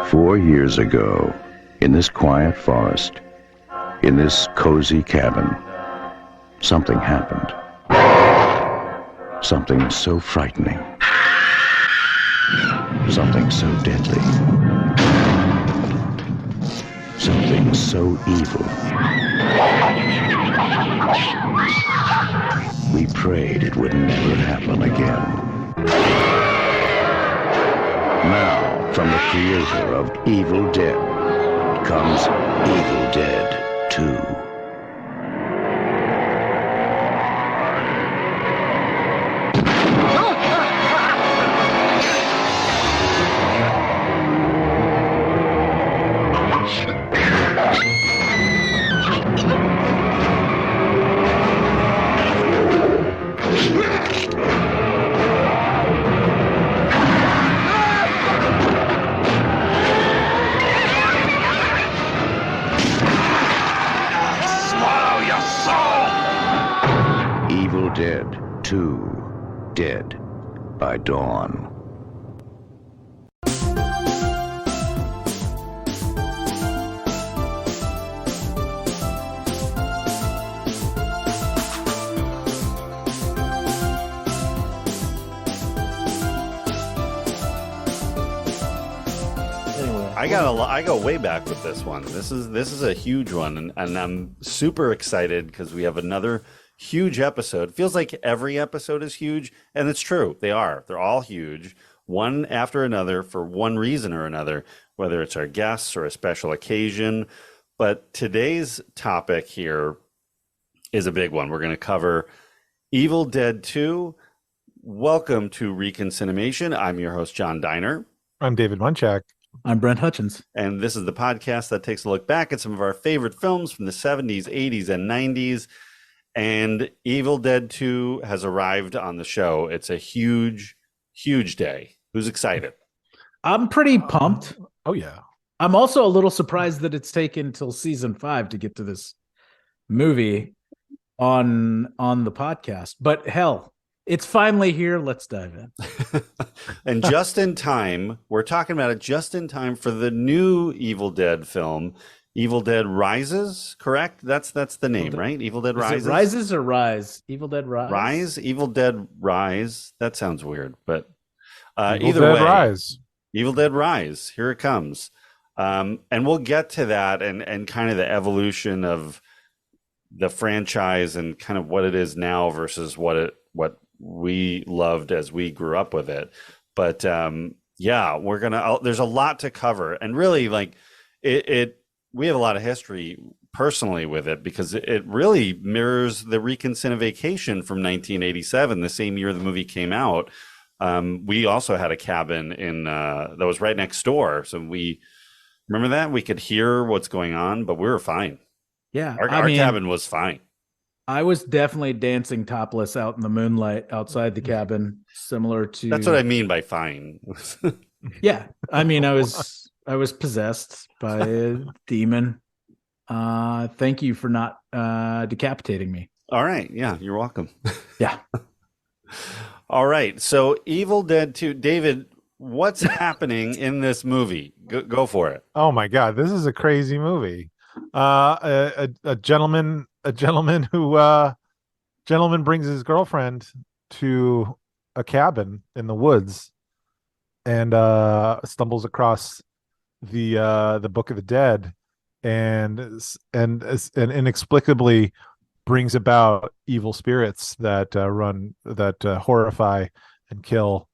Four years ago, in this quiet forest, in this cozy cabin, something happened. Something so frightening. Something so deadly. Something so evil. We prayed it would never happen again. Now, from the creator of Evil Dead comes Evil Dead 2. Dead 2, Dead by Dawn. I go way back with this one. This is a huge one, and I'm super excited because we have another huge episode. It feels like every episode is huge, and it's true. They are. They're all huge, one after another for one reason or another, whether it's our guests or a special occasion. But today's topic here is a big one. We're going to cover Evil Dead 2. Welcome to ReconCinemation. I'm your host, John Diner. I'm David Munchak. I'm Brent Hutchins. And this is the podcast that takes a look back at some of our favorite films from the 70s, 80s, and 90s. And Evil Dead 2 has arrived on the show. It's a huge, huge day. Who's excited? I'm pretty pumped. Oh, yeah. I'm also a little surprised that it's taken till season 5 to get to this movie on the podcast. But hell, it's finally here. Let's dive in. And just in time, we're talking about it just in time for the new Evil Dead film, Evil Dead Rises, correct? That's the name, right? Evil Dead Rises? Rises or Rise? Evil Dead Rise? Rise? Evil Dead Rise. That sounds weird, but Evil Dead Rise. Evil Dead Rise. Here it comes. And we'll get to that and kind of the evolution of the franchise and kind of what it is now versus what we loved as we grew up with it. But yeah, there's a lot to cover, and really like we have a lot of history personally with it because it really mirrors the ReconCinemation from 1987, the same year the movie came out. We also had a cabin that was right next door. So we remember that we could hear what's going on, but we were fine. Yeah. Our cabin was fine. I was definitely dancing topless out in the moonlight outside the cabin, similar to... That's what I mean by fine. Yeah. I mean, I was possessed by a demon. Thank you for not decapitating me. All right. Yeah, you're welcome. Yeah. All right. So Evil Dead 2. David, what's happening in this movie? Go for it. Oh my God, this is a crazy movie. A gentleman brings his girlfriend to a cabin in the woods and stumbles across the Book of the Dead and inexplicably brings about evil spirits that horrify and kill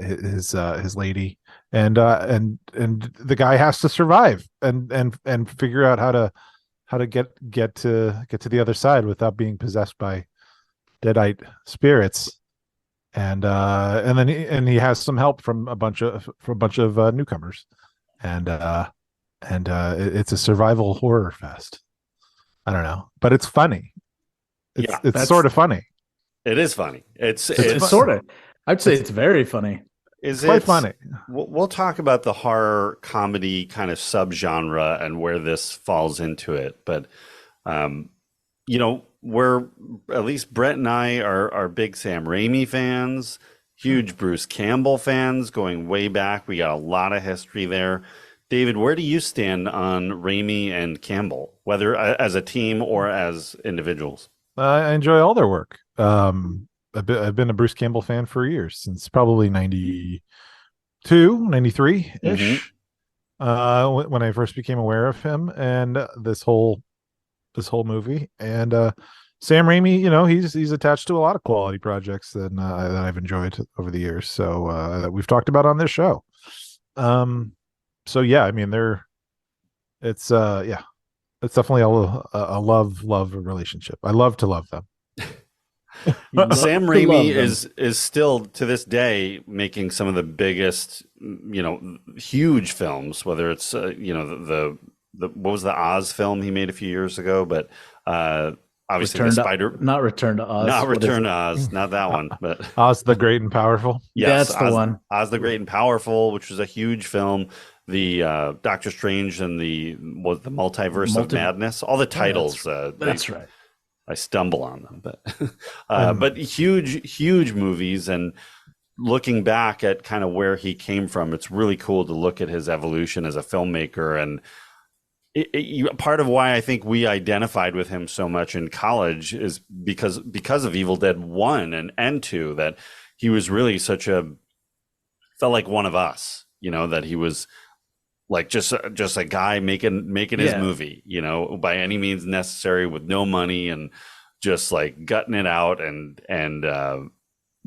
his lady, and the guy has to survive and figure out how to get to the other side without being possessed by deadite spirits, and then he has some help from a bunch of newcomers, and it's a survival horror fest. I don't know, but it's funny. It's sort of funny. It is funny. It's sort of. I'd say it's very funny. It's quite funny. We'll talk about the horror comedy kind of subgenre and where this falls into it. But we're at least Brent and I are big Sam Raimi fans, huge Bruce Campbell fans going way back. We got a lot of history there. David, where do you stand on Raimi and Campbell, whether as a team or as individuals? I enjoy all their work. I've been a Bruce Campbell fan for years, since probably 92, 93 ish. When I first became aware of him and this whole movie. And Sam Raimi, he's attached to a lot of quality projects that I've enjoyed over the years. So that we've talked about on this show. So yeah, I mean, it's definitely a love relationship. I love to love them. Sam Raimi is still to this day making some of the biggest, huge films, whether it's the what was the Oz film he made a few years ago, but obviously not Return to Oz, not that one, but Oz the Great and Powerful. Yes, that's the one. Oz the Great and Powerful, which was a huge film. The Doctor Strange and the Multiverse of Madness. All the titles. That's right. I stumble on them, but huge movies. And looking back at kind of where he came from, it's really cool to look at his evolution as a filmmaker. And part of why I think we identified with him so much in college is because of Evil Dead 1 and 2, that he was really felt like one of us, that he was like just a guy making his movie, by any means necessary, with no money, and just like gutting it out and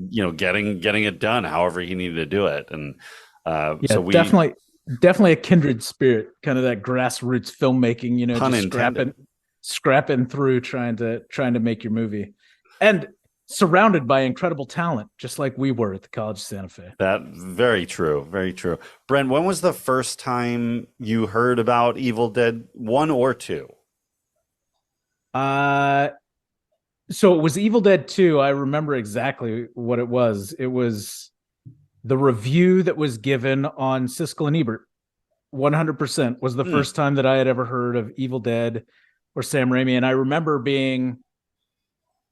getting it done however he needed to do it. And so we definitely a kindred spirit, kind of that grassroots filmmaking, just scrapping through trying to make your movie, and surrounded by incredible talent, just like we were at the College of Santa Fe. That very true. Brent, when was the first time you heard about Evil Dead 1 or 2? So it was Evil Dead 2. I remember exactly what it was. It was the review that was given on Siskel and Ebert. 100% was the first time that I had ever heard of Evil Dead or Sam Raimi. And I remember being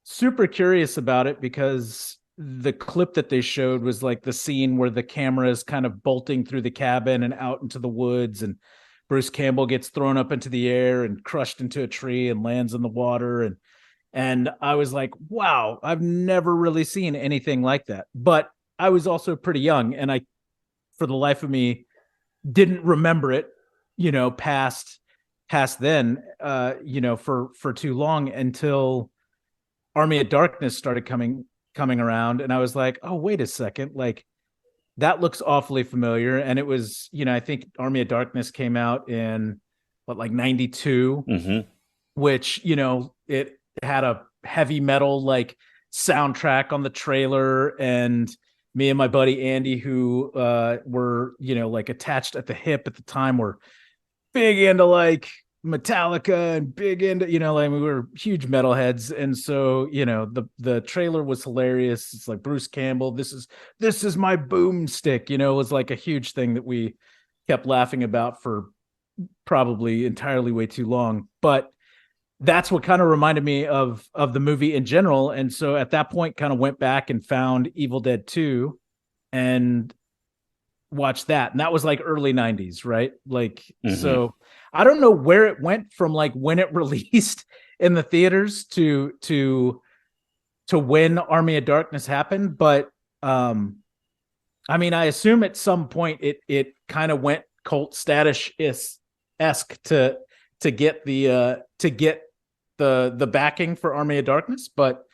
super curious about it, because the clip that they showed was like the scene where the camera is kind of bolting through the cabin and out into the woods, and Bruce Campbell gets thrown up into the air and crushed into a tree and lands in the water. And I was like, wow, I've never really seen anything like that. But I was also pretty young, and I, for the life of me, didn't remember it, past then, for too long, until Army of Darkness started coming around, and I was like, oh, wait a second, like that looks awfully familiar. And it was, I think Army of Darkness came out in 92, which, it had a heavy metal like soundtrack on the trailer, and me and my buddy Andy, who were, attached at the hip at the time, were big into like Metallica and big into, we were huge metalheads. And so, the trailer was hilarious. It's like, Bruce Campbell, this is my boomstick, it was like a huge thing that we kept laughing about for probably entirely way too long. But that's what kind of reminded me of the movie in general. And so at that point, kind of went back and found Evil Dead 2 and watched that. And that was like early 90s, right? Like, so I don't know where it went from like when it released in the theaters to when Army of Darkness happened. But I mean, I assume at some point it kind of went cult status-esque to get the backing for Army of Darkness. But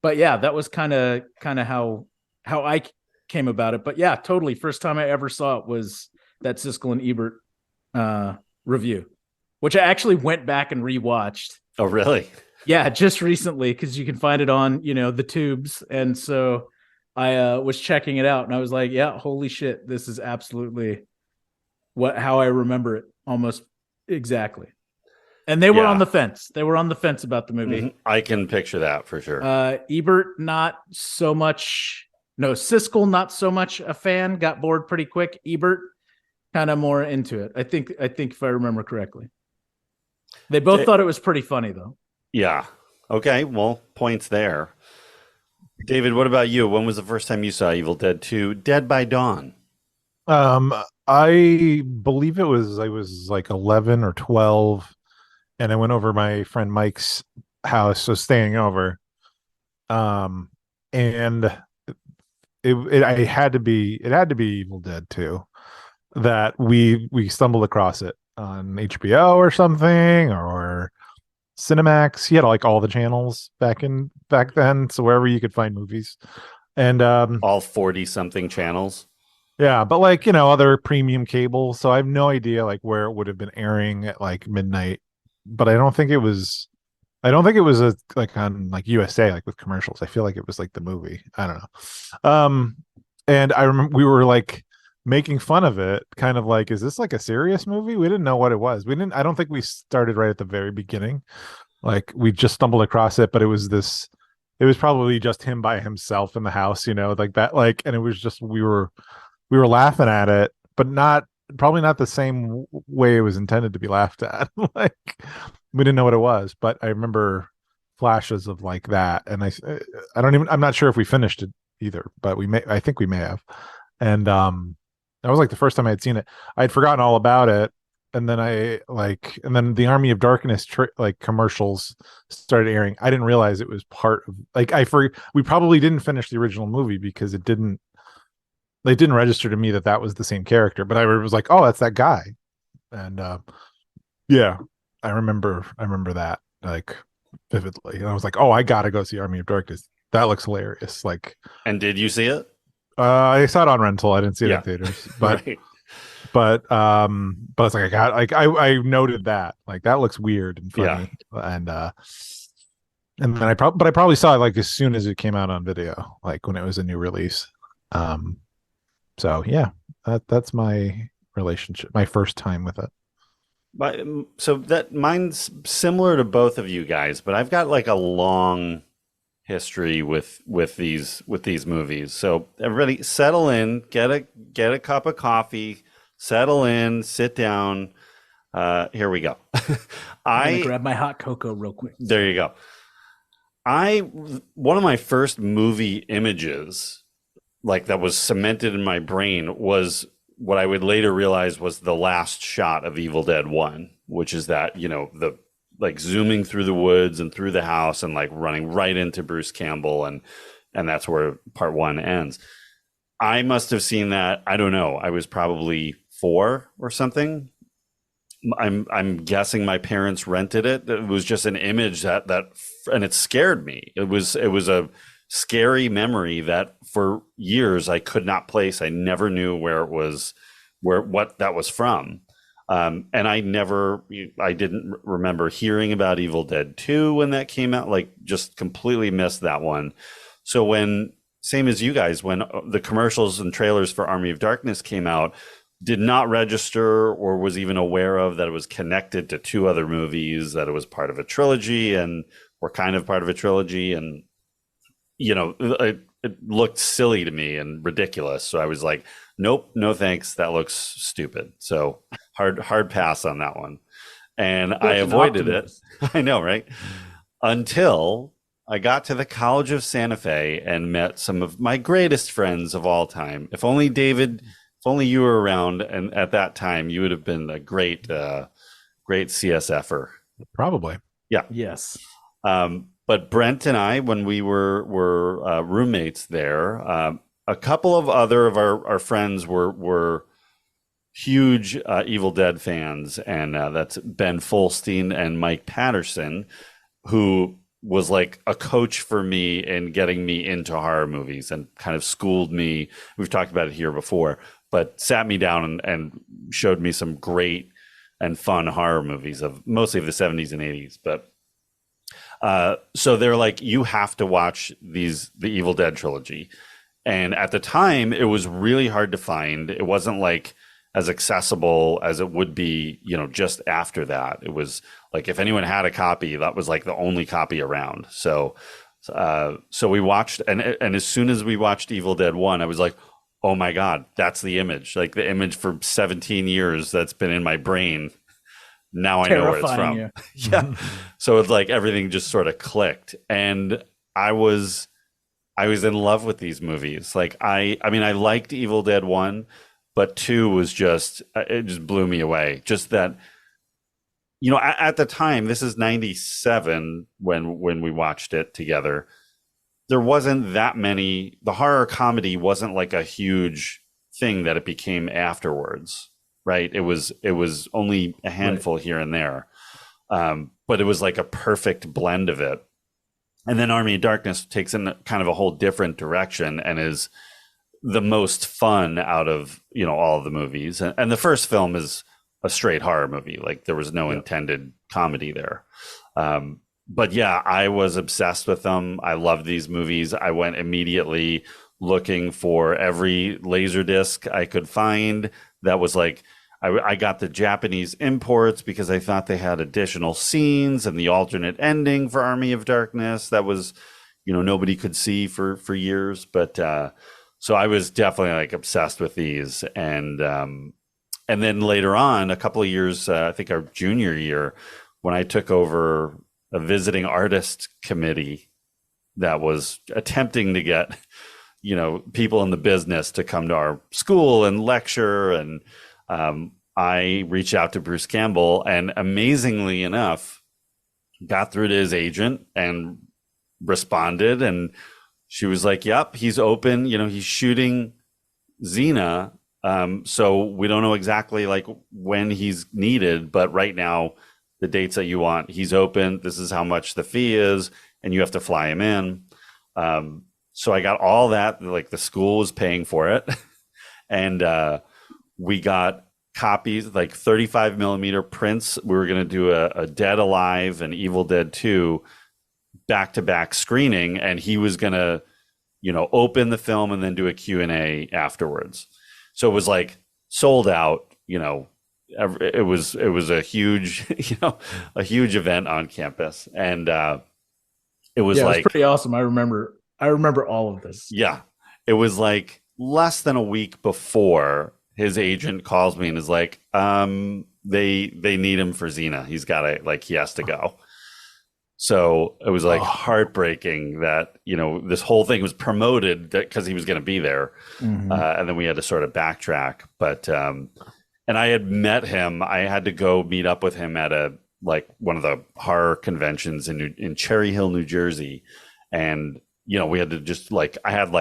yeah, that was kind of how I came about it. But yeah, totally. First time I ever saw it was that Siskel and Ebert review, which I actually went back and rewatched. Oh, really? Yeah, just recently, because you can find it on, the tubes. And so I was checking it out, and I was like, yeah, holy shit, this is absolutely how I remember it, almost exactly. And they were on the fence. They were on the fence about the movie. I can picture that for sure. Ebert, not so much. No, Siskel, not so much a fan. Got bored pretty quick. Ebert, kind of more into it. I think if I remember correctly. They both thought it was pretty funny, though. Yeah. Okay, well, points there. David, what about you? When was the first time you saw Evil Dead 2? Dead by Dawn. Um, I believe I was like 11 or 12, and I went over my friend Mike's house, so staying over. Um, and it had to be Evil Dead 2 that we stumbled across it on HBO or something, or Cinemax. He had like all the channels back then, so wherever you could find movies. And All 40 something channels. yeah, but like, other premium cable, so I have no idea like where it would have been airing at like midnight. But I don't think it was like on like USA, like with commercials. I feel like it was like the movie. I don't know. And I remember we were like making fun of it, kind of like, is this like a serious movie? We didn't know what it was. I don't think we started right at the very beginning. Like we just stumbled across it, but it was probably just him by himself in the house, like that, like, and it was just, we were laughing at it, but probably not the same way it was intended to be laughed at. Like we didn't know what it was, but I remember flashes of like that. And I'm not sure if we finished it either, but I think we may have. And, that was like the first time I had seen it. I'd forgotten all about it. And then and then the Army of Darkness like commercials started airing. I didn't realize it was part of like, we probably didn't finish the original movie because it didn't register to me that was the same character, but I was like, oh, that's that guy. And yeah, I remember that like vividly. And I was like, oh, I gotta go see Army of Darkness. That looks hilarious. Like, and did you see it? I saw it on rental. I didn't see it in theaters, but right. but it's like I noted that like that looks weird and funny. And then I probably saw it like as soon as it came out on video, like when it was a new release. So yeah, that's my relationship, my first time with it. But so that mine's similar to both of you guys, but I've got like a long history with these movies. So everybody settle in, get a cup of coffee, settle in, sit down. Here we go. I'm gonna grab my hot cocoa real quick. There you go. One of my first movie images, like that was cemented in my brain, was what I would later realize was the last shot of Evil Dead 1, which is that, the like zooming through the woods and through the house and like running right into Bruce Campbell, and that's where part 1 ends. I must have seen that, I don't know, I was probably 4 or something. I'm guessing my parents rented it. It was just an image that and it scared me. It was a scary memory that for years I could not place. I never knew what that was from. And I didn't remember hearing about Evil Dead 2 when that came out, like just completely missed that one. So same as you guys, when the commercials and trailers for Army of Darkness came out, did not register or was even aware of that it was connected to 2 other movies, that it was part of a trilogy or kind of part of a trilogy. And it looked silly to me and ridiculous. So I was like, nope, no thanks. That looks stupid. So hard pass on that one. And I avoided it. I know, right? Until I got to the College of Santa Fe and met some of my greatest friends of all time. If only you were around, and at that time, you would have been a great CSFer. Probably. Yeah. Yes. But Brent and I, when we were roommates there, a couple of other of our friends were huge Evil Dead fans, and that's Ben Folstein and Mike Patterson, who was like a coach for me in getting me into horror movies and kind of schooled me. We've talked about it here before, but sat me down and showed me some great and fun horror movies of mostly of the 70s and 80s. But so they're like, you have to watch the Evil Dead trilogy. And at the time, it was really hard to find. It wasn't like as accessible as it would be, just after that. It was like if anyone had a copy, that was like the only copy around. So we watched, and as soon as we watched Evil Dead 1, I was like, oh my God, that's the image, like the image for 17 years that's been in my brain. now I know where it's from. You. Yeah. So it's like everything just sort of clicked. And I was in love with these movies. Like I mean, I liked Evil Dead 1, but 2 was just, it just blew me away. Just that, at the time, this is 97 when we watched it together. There wasn't that many, the horror comedy wasn't like a huge thing that it became afterwards, right? It was only a handful here and there. But it was like a perfect blend of it. And then Army of Darkness takes in kind of a whole different direction and is the most fun out of, all of the movies. And the first film is a straight horror movie. Like there was no intended comedy there. But yeah, I was obsessed with them. I loved these movies. I went immediately looking for every Laserdisc I could find that was like, I got the Japanese imports because I thought they had additional scenes and the alternate ending for Army of Darkness that was, nobody could see for years. But so I was definitely like obsessed with these. And then later on, a couple of years, I think our junior year, when I took over a visiting artist committee that was attempting to get, people in the business to come to our school and lecture. And I reached out to Bruce Campbell and amazingly enough, got through to his agent and responded. And she was like, yep, he's open. He's shooting Xena. So we don't know exactly like when he's needed, but right now, the dates that you want, he's open. This is how much the fee is, and you have to fly him in. So I got all that, like the school was paying for it. And we got copies, like 35 millimeter prints. We were going to do a Dead Alive and Evil Dead 2 back-to-back screening, and he was going to, open the film and then do a Q&A afterwards. So it was like sold out, it was a huge, a huge event on campus. And it was like, it was pretty awesome. I remember all of this. Yeah. It was like less than a week before his agent calls me and is like, they need him for Xena. He has to go. So it was like heartbreaking that, this whole thing was promoted because he was going to be there. Mm-hmm. And then we had to sort of backtrack. But, and I had met him. I had to go meet up with him at one of the horror conventions in Cherry Hill, New Jersey. And, we had to just I had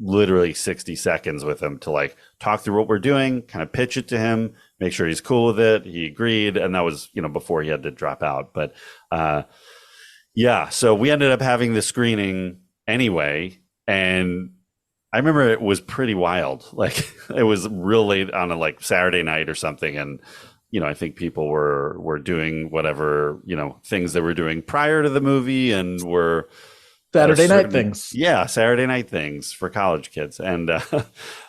literally 60 seconds with him to talk through what we're doing, kind of pitch it to him, make sure he's cool with it. He agreed. And that was, before he had to drop out. But, yeah, so we ended up having the screening anyway. And I remember it was pretty wild. It was real late on a Saturday night or something. And, I think people were doing whatever, things they were doing prior to the movie and were Saturday night things. Yeah. Saturday night things for college kids. And,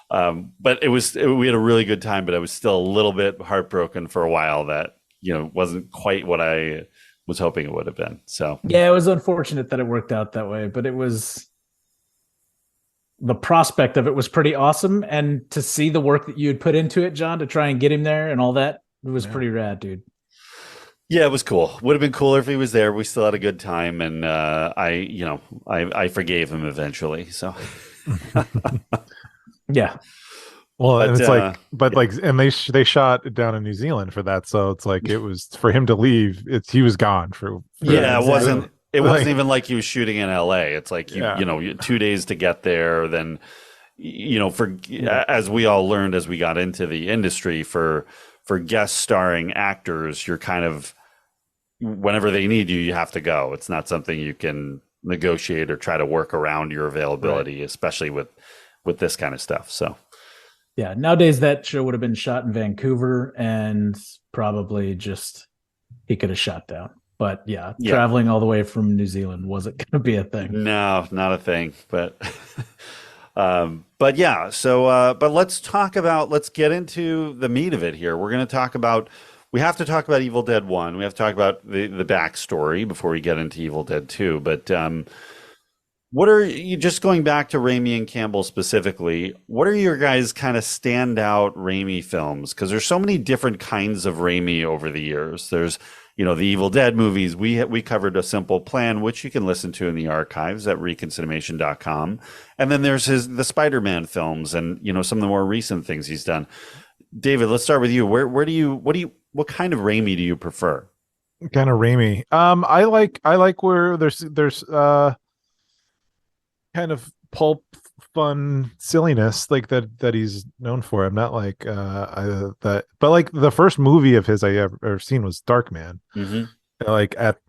but we had a really good time, but I was still a little bit heartbroken for a while that, wasn't quite what I was hoping it would have been. So, yeah, it was unfortunate that it worked out that way, but the prospect of it was pretty awesome. And to see the work that you had put into it, John, to try and get him there and all that, it was pretty rad, dude. Yeah, it was cool. Would have been cooler if he was there. We still had a good time. And I forgave him eventually. So, yeah. Well, and it's and they shot it down in New Zealand for that. So it's it was for him to leave. He was gone for yeah, exactly. It wasn't even like he was shooting in LA. It's you 2 days to get there. Then, as we all learned as we got into the industry, for guest starring actors, you're kind of, whenever they need you, you have to go. It's not something you can negotiate or try to work around your availability, right, especially with this kind of stuff. So. Yeah, nowadays that show would have been shot in Vancouver and probably just he could have shot down. But yeah, traveling all the way from New Zealand wasn't going to be a thing. No, not a thing. But but yeah, so but let's get into the meat of it here. We have to talk about Evil Dead 1. We have to talk about the backstory before we get into Evil Dead 2. But What are you, just going back to Raimi and Campbell specifically, what are your guys' kind of standout Raimi films? Because there's so many different kinds of Raimi over the years. There's, the Evil Dead movies. We covered A Simple Plan, which you can listen to in the archives at ReconCinemation.com. And then there's the Spider-Man films and, some of the more recent things he's done. David, let's start with you. What kind of Raimi do you prefer? Kind of Raimi. I like where there's kind of pulp fun silliness like that he's known for. I'm not like but like the first movie of his I ever seen was Darkman. Mm-hmm.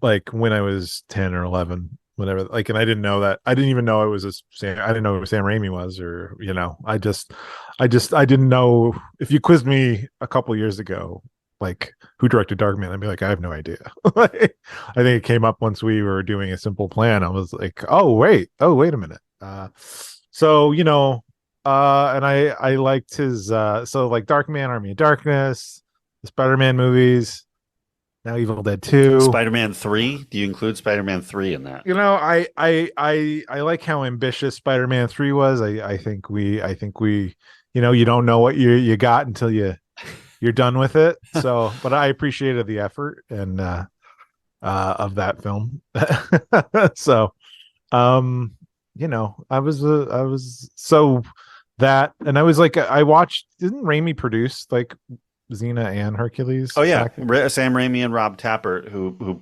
Like when I was 10 or 11, whatever. Like, and I didn't know that. I didn't even know it was I didn't know who Sam Raimi was, or I didn't know. If you quizzed me a couple years ago, like who directed Darkman, I'd be like, I have no idea. I think it came up once we were doing A Simple Plan. I was like, oh wait a minute. So and I liked his so like Darkman, Army of Darkness, the Spider-Man movies, now Evil Dead 2, Spider-Man 3. Do you include Spider-Man 3 in that? I like how ambitious Spider-Man 3 was. I think we you don't know what you got until you're done with it. So, but I appreciated the effort and of that film. So, I was so that, and I was like, I watched. Didn't Raimi produce like Xena and Hercules? Oh yeah, Sam Raimi and Rob Tapert, who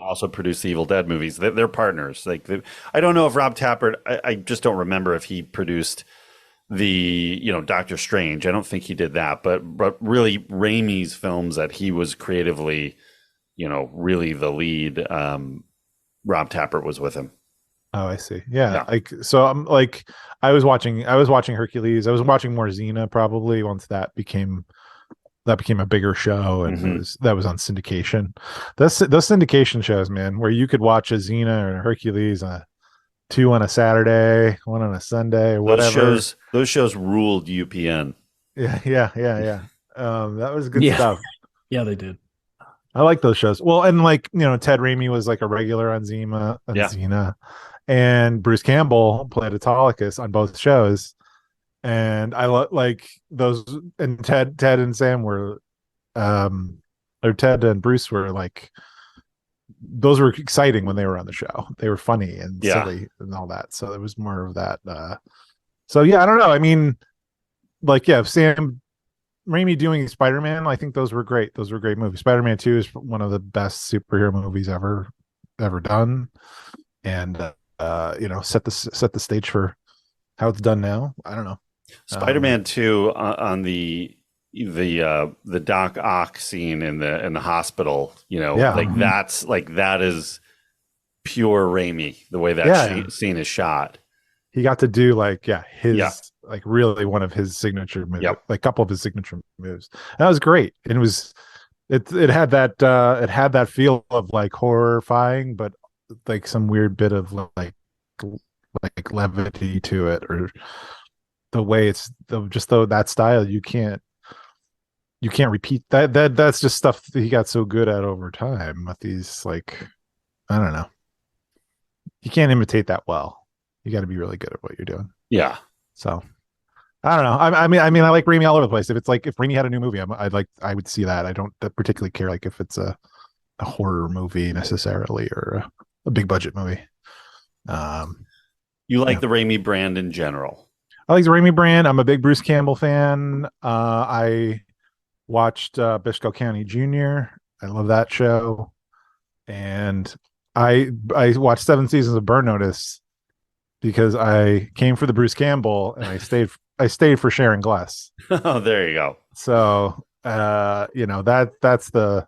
also produced the Evil Dead movies. They're partners. I don't know if Rob Tapert. I just don't remember if he produced the Doctor Strange. I don't think he did that, but really Raimi's films that he was creatively really the lead, Rob Tapert was with him. Oh, I see. Yeah. Like, so I'm like, I was watching Hercules. I was watching more Xena probably once that became a bigger show, and that was on syndication. Those syndication shows, man, where you could watch a Xena or a Hercules two on a Saturday, one on a Sunday, or whatever. Those shows ruled UPN. Yeah. That was good stuff. Yeah, they did. I like those shows. Well, and like, Ted Raimi was like a regular on Xena, and Bruce Campbell played Autolycus on both shows. And I like those, and Ted and Sam were, or Ted and Bruce were like, those were exciting when they were on the show. They were funny and silly and all that. So there was more of that. So yeah, I don't know. I mean, like, Sam Raimi doing Spider-Man, I think those were great. Those were great movies. Spider-Man 2 is one of the best superhero movies ever done. And set the stage for how it's done now. I don't know. Spider-Man 2 on the Doc Ock scene in the hospital, that is pure Raimi, the way that scene is shot. He got to do his like really one of his signature moves, like a couple of his signature moves. That was great. And it had that feel of like horrifying, but like some weird bit of like levity to it, or the way it's that style. You can't repeat that. That's just stuff that he got so good at over time with these, like, I don't know. You can't imitate that well. You got to be really good at what you're doing. Yeah. So I don't know. I mean, I like Raimi all over the place. If Raimi had a new movie, I would see that. I don't particularly care like if it's a horror movie necessarily, or a big budget movie. You like the Raimi brand in general? I like the Raimi brand. I'm a big Bruce Campbell fan. I watched Bisco County Jr. I love that show. And I watched 7 seasons of Burn Notice because I came for the Bruce Campbell, and I stayed for Sharon Gless. Oh, there you go. So that's a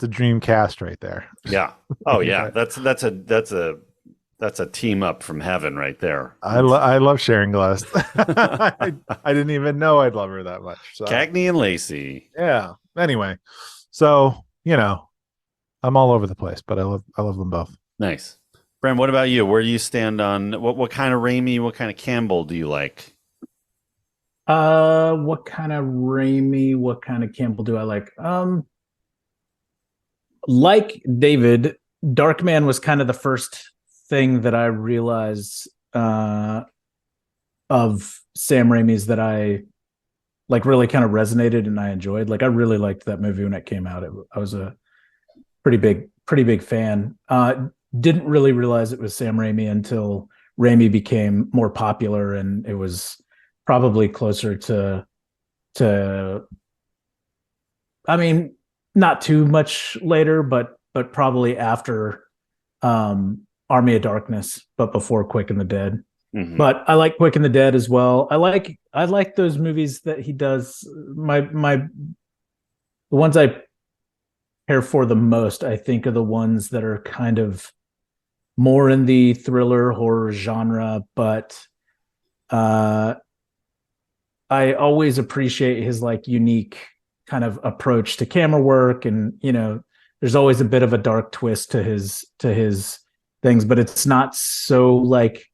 dream cast right there. Yeah. Oh yeah. That's a team up from heaven right there. I love Sharon Gless. I didn't even know I'd love her that much. So. Cagney and Lacey. Yeah. Anyway, so I'm all over the place, but I love them both. Nice. Brent, what about you? Where do you stand on what kind of Raimi, what kind of Campbell do you like? What kind of Raimi, what kind of Campbell do I like? Like David, Darkman was kind of the first thing that I realized of Sam Raimi's that I like really kind of resonated and I enjoyed. Like I really liked that movie when it came out. I was a pretty big fan. Didn't really realize it was Sam Raimi until Raimi became more popular, and it was probably closer to I mean, not too much later, but probably after Army of Darkness, but before Quick and the Dead. Mm-hmm. But I like Quick and the Dead as well. I like those movies that he does. The ones I care for the most, I think, are the ones that are kind of more in the thriller horror genre, but I always appreciate his like unique kind of approach to camera work, and there's always a bit of a dark twist to his things, but it's not so like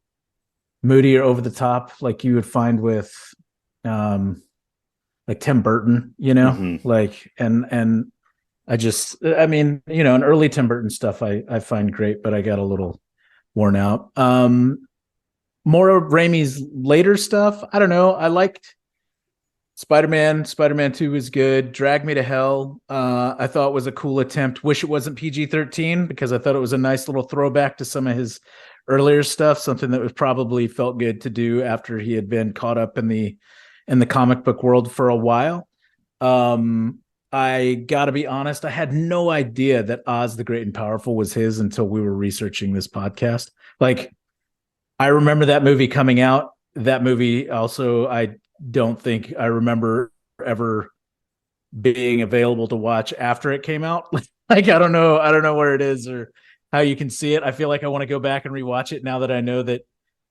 moody or over the top like you would find with like Tim Burton, Mm-hmm. like and I mean, an early Tim Burton stuff I find great, but I got a little worn out. More of Raimi's later stuff, I don't know. I liked Spider-Man 2 was good. Drag Me to Hell, I thought was a cool attempt. Wish it wasn't PG-13 because I thought it was a nice little throwback to some of his earlier stuff, something that was probably felt good to do after he had been caught up in the comic book world for a while. I gotta be honest, I had no idea that Oz the Great and Powerful was his until we were researching this podcast. Like, I remember that movie coming out. That movie also, I don't think I remember ever being available to watch after it came out. Like, I don't know where it is or how you can see it. I feel like I want to go back and rewatch it now that I know that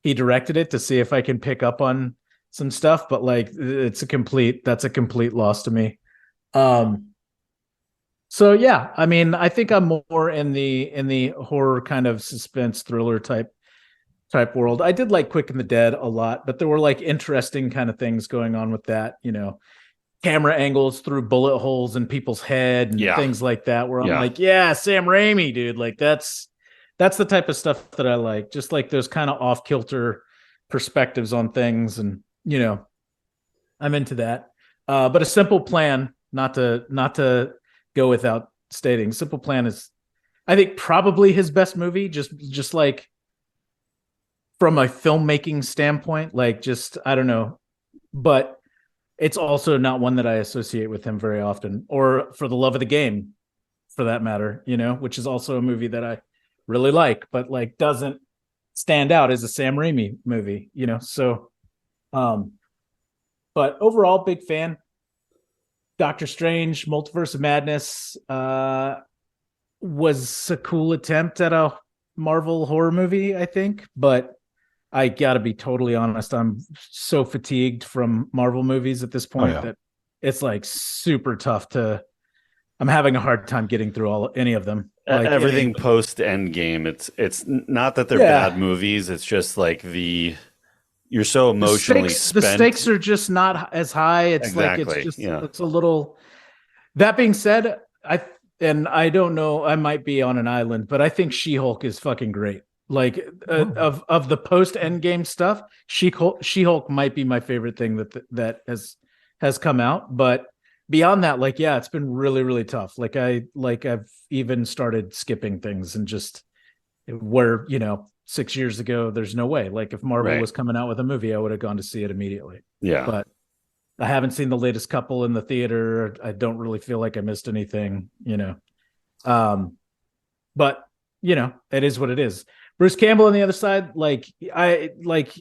he directed it, to see if I can pick up on some stuff. But like, that's a complete loss to me. So yeah, I mean, I think I'm more in the horror kind of suspense thriller type world. I did like Quick and the Dead a lot, but there were like interesting kind of things going on with that, camera angles through bullet holes in people's head and things like that, where I'm like, yeah, Sam Raimi, dude, like that's the type of stuff that I like, just like those kind of off kilter perspectives on things. And, I'm into that. But A Simple Plan, not to go without stating, Simple Plan is, I think, probably his best movie, just like from a filmmaking standpoint, like just, I don't know, but it's also not one that I associate with him very often, or For the Love of the Game, for that matter, which is also a movie that I really like, but like doesn't stand out as a Sam Raimi movie, so, but overall, big fan. Doctor Strange, Multiverse of Madness, was a cool attempt at a Marvel horror movie, I think, but I gotta be totally honest, I'm so fatigued from Marvel movies at this point that it's like super tough I'm having a hard time getting through any of them. Like everything post Endgame, it's not that they're bad movies, it's just like you're so emotionally spent. The stakes are just not as high. It's exactly. Like, it's just, it's a little, that being said, I don't know, I might be on an island, but I think She-Hulk is fucking great. Like, of the post Endgame stuff, She-Hulk might be my favorite thing that has come out. But beyond that, like, yeah, it's been really, really tough. Like I've even started skipping things and just where, 6 years ago, there's no way. Like if Marvel was coming out with a movie, I would have gone to see it immediately. Yeah. But I haven't seen the latest couple in the theater. I don't really feel like I missed anything, but it is what it is. Bruce Campbell on the other side,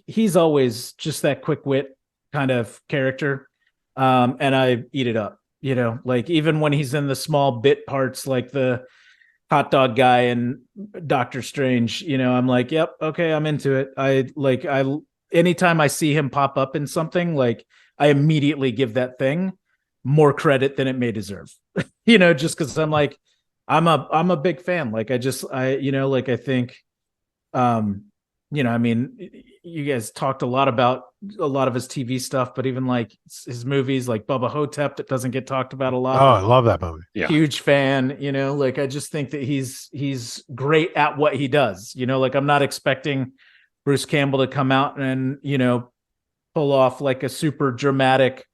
he's always just that quick wit kind of character. And I eat it up, like even when he's in the small bit parts, like the hot dog guy and Doctor Strange, I'm like, yep, okay, I'm into it. Anytime I see him pop up in something, like I immediately give that thing more credit than it may deserve, just because I'm like, I'm a big fan. Like I think, I mean, you guys talked a lot about a lot of his TV stuff, but even like his movies like Bubba Hotep that doesn't get talked about a lot. Oh, I love that movie. Yeah. Huge fan, like I just think that he's great at what he does. Like I'm not expecting Bruce Campbell to come out and, pull off like a super dramatic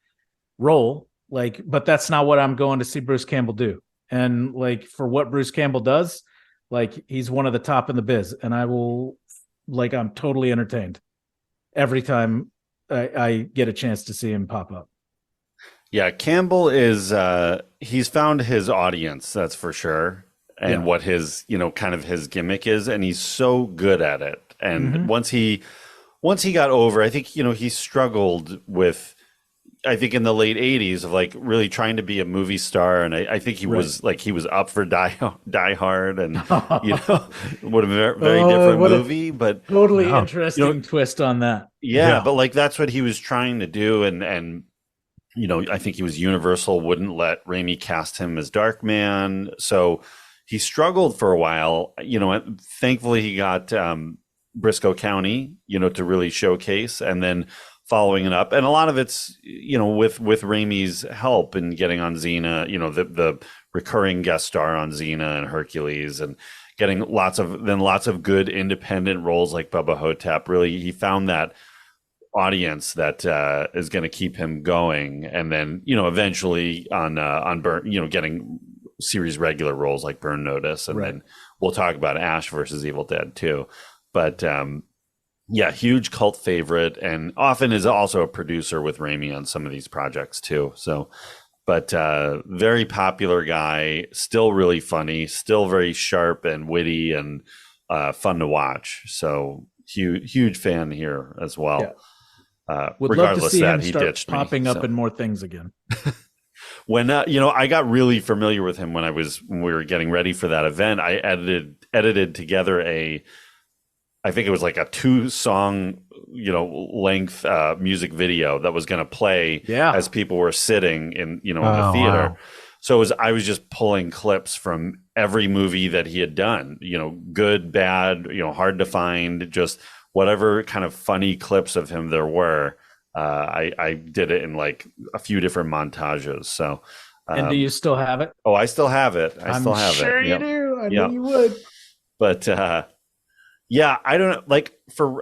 role. Like, but that's not what I'm going to see Bruce Campbell do. And like for what Bruce Campbell does, like he's one of the top in the biz. And I'm totally entertained every time I get a chance to see him pop up. Yeah, Campbell is he's found his audience, that's for sure. And what his, kind of his gimmick is, and he's so good at it. And once he got over, I think, he struggled with, I think in the late 80s of like really trying to be a movie star. And I think he was like, he was up for Die Hard and, what a very different movie, but totally interesting twist on that. Yeah, but like, that's what he was trying to do. And, I think he was Universal wouldn't let Raimi cast him as Darkman. So he struggled for a while, thankfully he got, Briscoe County, to really showcase, and then following it up, and a lot of it's with Raimi's help in getting on Xena, the recurring guest star on Xena and Hercules, and getting lots of good independent roles like Bubba Hotep. Really, he found that audience that is going to keep him going, and then eventually on Burn, getting series regular roles like Burn Notice, and then we'll talk about Ash versus Evil Dead too. But huge cult favorite, and often is also a producer with Raimi on some of these projects too. So, but very popular guy, still really funny, still very sharp and witty and fun to watch. So huge fan here as well. Yeah. Would love to see him start popping up in more things again. When I got really familiar with him when we were getting ready for that event. I edited together I think it was like a 2-song, length music video that was going to play as people were sitting in, in the theater. Wow. So I was just pulling clips from every movie that he had done, good, bad, hard to find, just whatever kind of funny clips of him there were. I did it in like a few different montages. So, and do you still have it? Oh, I still have it. I'm sure you do. I knew you would. But, yeah, I don't know. Like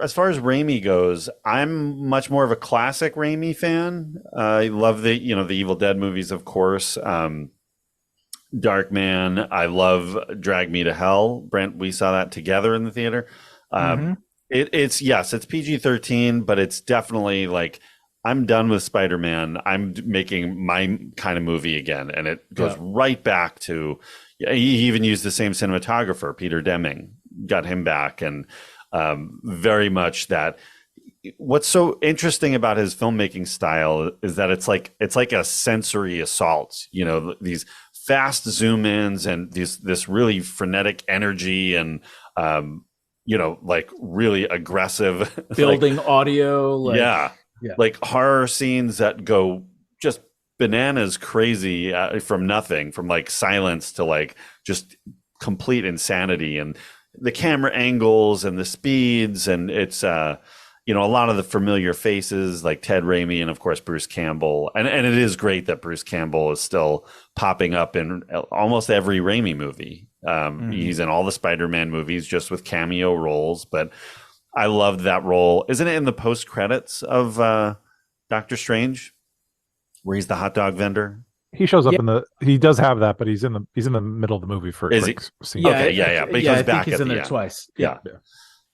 as far as Raimi goes, I'm much more of a classic Raimi fan. I love the Evil Dead movies, of course. Darkman. I love Drag Me to Hell. Brent, we saw that together in the theater. It's PG-13, but it's definitely like I'm done with Spider-Man. I'm making my kind of movie again, and it goes right back to. He even used the same cinematographer, Peter Deming. Got him back, and very much that. What's so interesting about his filmmaking style is that it's like a sensory assault. These fast zoom ins and this really frenetic energy and like really aggressive building audio. Like horror scenes that go just bananas crazy from nothing, from like silence to like just complete insanity, and the camera angles and the speeds, and it's a lot of the familiar faces like Ted Raimi and of course Bruce Campbell, and it is great that Bruce Campbell is still popping up in almost every Raimi movie. He's in all the Spider-Man movies just with cameo roles, but I loved that role. Isn't it in the post credits of Doctor Strange where he's the hot dog vendor? He shows up he does have that, but he's in the middle of the movie for a quick scene. Okay, but he comes back he's at in the there end. twice. Yeah.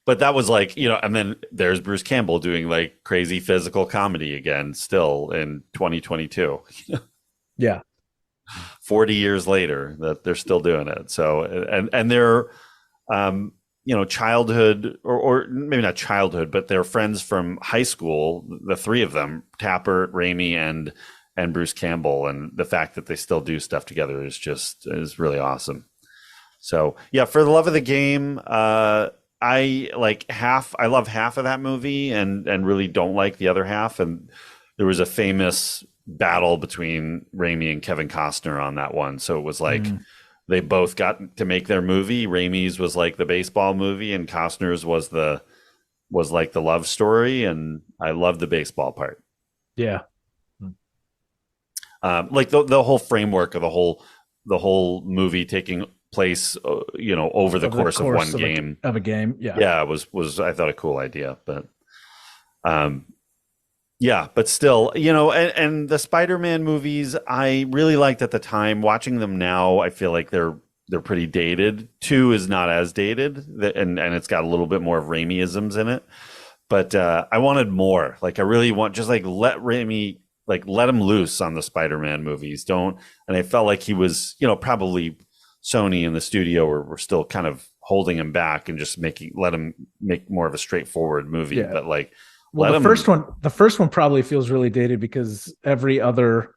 But that was like, and then there's Bruce Campbell doing like crazy physical comedy again, still in 2022. Yeah. 40 years later that they're still doing it. So, and they're, childhood or maybe not childhood, but they're friends from high school, the three of them, Tapert, Raimi, and Bruce Campbell, and the fact that they still do stuff together is really awesome. So yeah, for the love of the game, I love half of that movie and really don't like the other half. And there was a famous battle between Raimi and Kevin Costner on that one. So it was like they both got to make their movie. Raimi's was like the baseball movie, and Costner's was the was like the love story, and I love the baseball part. Yeah. Like the whole framework of the whole movie taking place, over the course of one game. Of a game. Yeah. Yeah, it was I thought a cool idea, but yeah, but still, and the Spider-Man movies I really liked at the time. Watching them now, I feel like they're pretty dated. 2 is not as dated, and it's got a little bit more of Raimi-isms in it. But I wanted more. Like I really want just like let Raimi let him loose on the Spider-Man movies. And I felt like he was, probably Sony and the studio were still kind of holding him back and just let him make more of a straightforward movie. Yeah. But the first one probably feels really dated because every other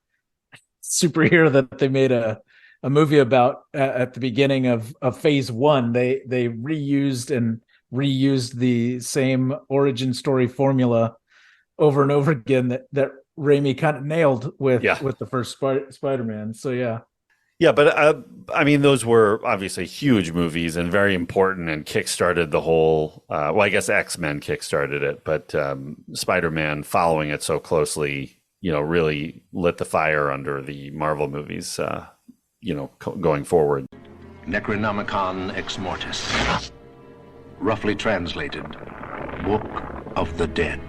superhero that they made a movie about at the beginning of phase 1, they reused the same origin story formula over and over again that Raimi kind of nailed with the first Spider-Man. So yeah. Yeah, but I mean, those were obviously huge movies and very important, and kickstarted the whole. I guess X-Men kickstarted it, but Spider-Man following it so closely, really lit the fire under the Marvel movies. Going forward. Necronomicon Ex Mortis, roughly translated, Book of the Dead.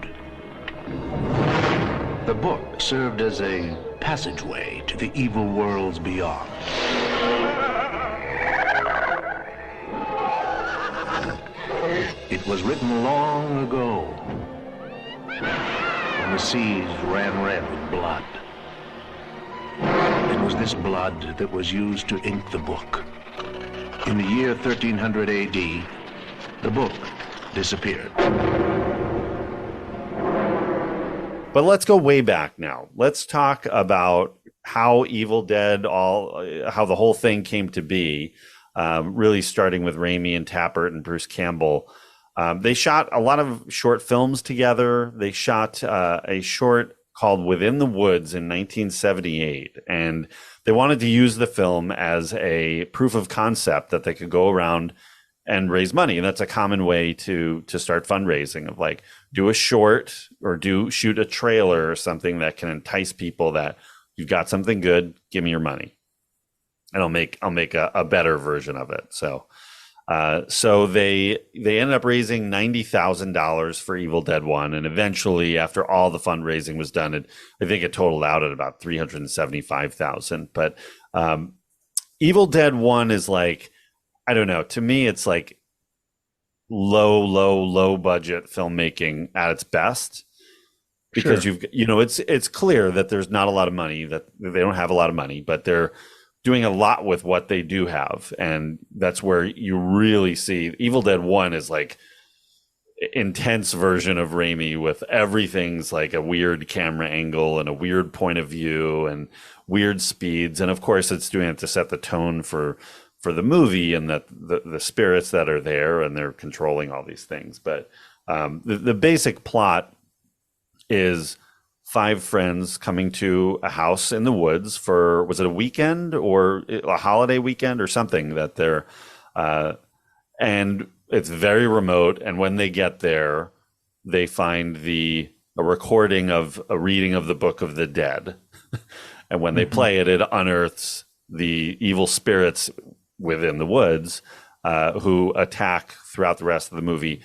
The book served as a passageway to the evil worlds beyond. It was written long ago, when the seas ran red with blood. It was this blood that was used to ink the book. In the year 1300 AD, the book disappeared. But let's go way back now. Let's talk about how Evil Dead, how the whole thing came to be, really starting with Raimi and Tapert and Bruce Campbell. They shot a lot of short films together. They shot a short called Within the Woods in 1978. And they wanted to use the film as a proof of concept that they could go around and raise money. And that's a common way to start fundraising, of like, do a short or shoot a trailer or something that can entice people that you've got something good, give me your money. And I'll make a better version of it. So they ended up raising $90,000 for Evil Dead 1. And eventually, after all the fundraising was done, I think it totaled out at about $375,000. But Evil Dead 1 is like, I don't know. To me, it's like low budget filmmaking at its best, because sure. It's clear that there's not a lot of money, that they don't have a lot of money, but they're doing a lot with what they do have. And that's where you really see Evil Dead 1 is like intense version of Raimi, with everything's like a weird camera angle and a weird point of view and weird speeds. And of course it's doing it to set the tone for the movie, and that the spirits that are there, and they're controlling all these things. But the basic plot is 5 friends coming to a house in the woods for, was it a weekend or a holiday weekend or something, that they're, and it's very remote. And when they get there, they find a recording of a reading of the Book of the Dead. And when they play it, it unearths the evil spirits within the woods, who attack throughout the rest of the movie,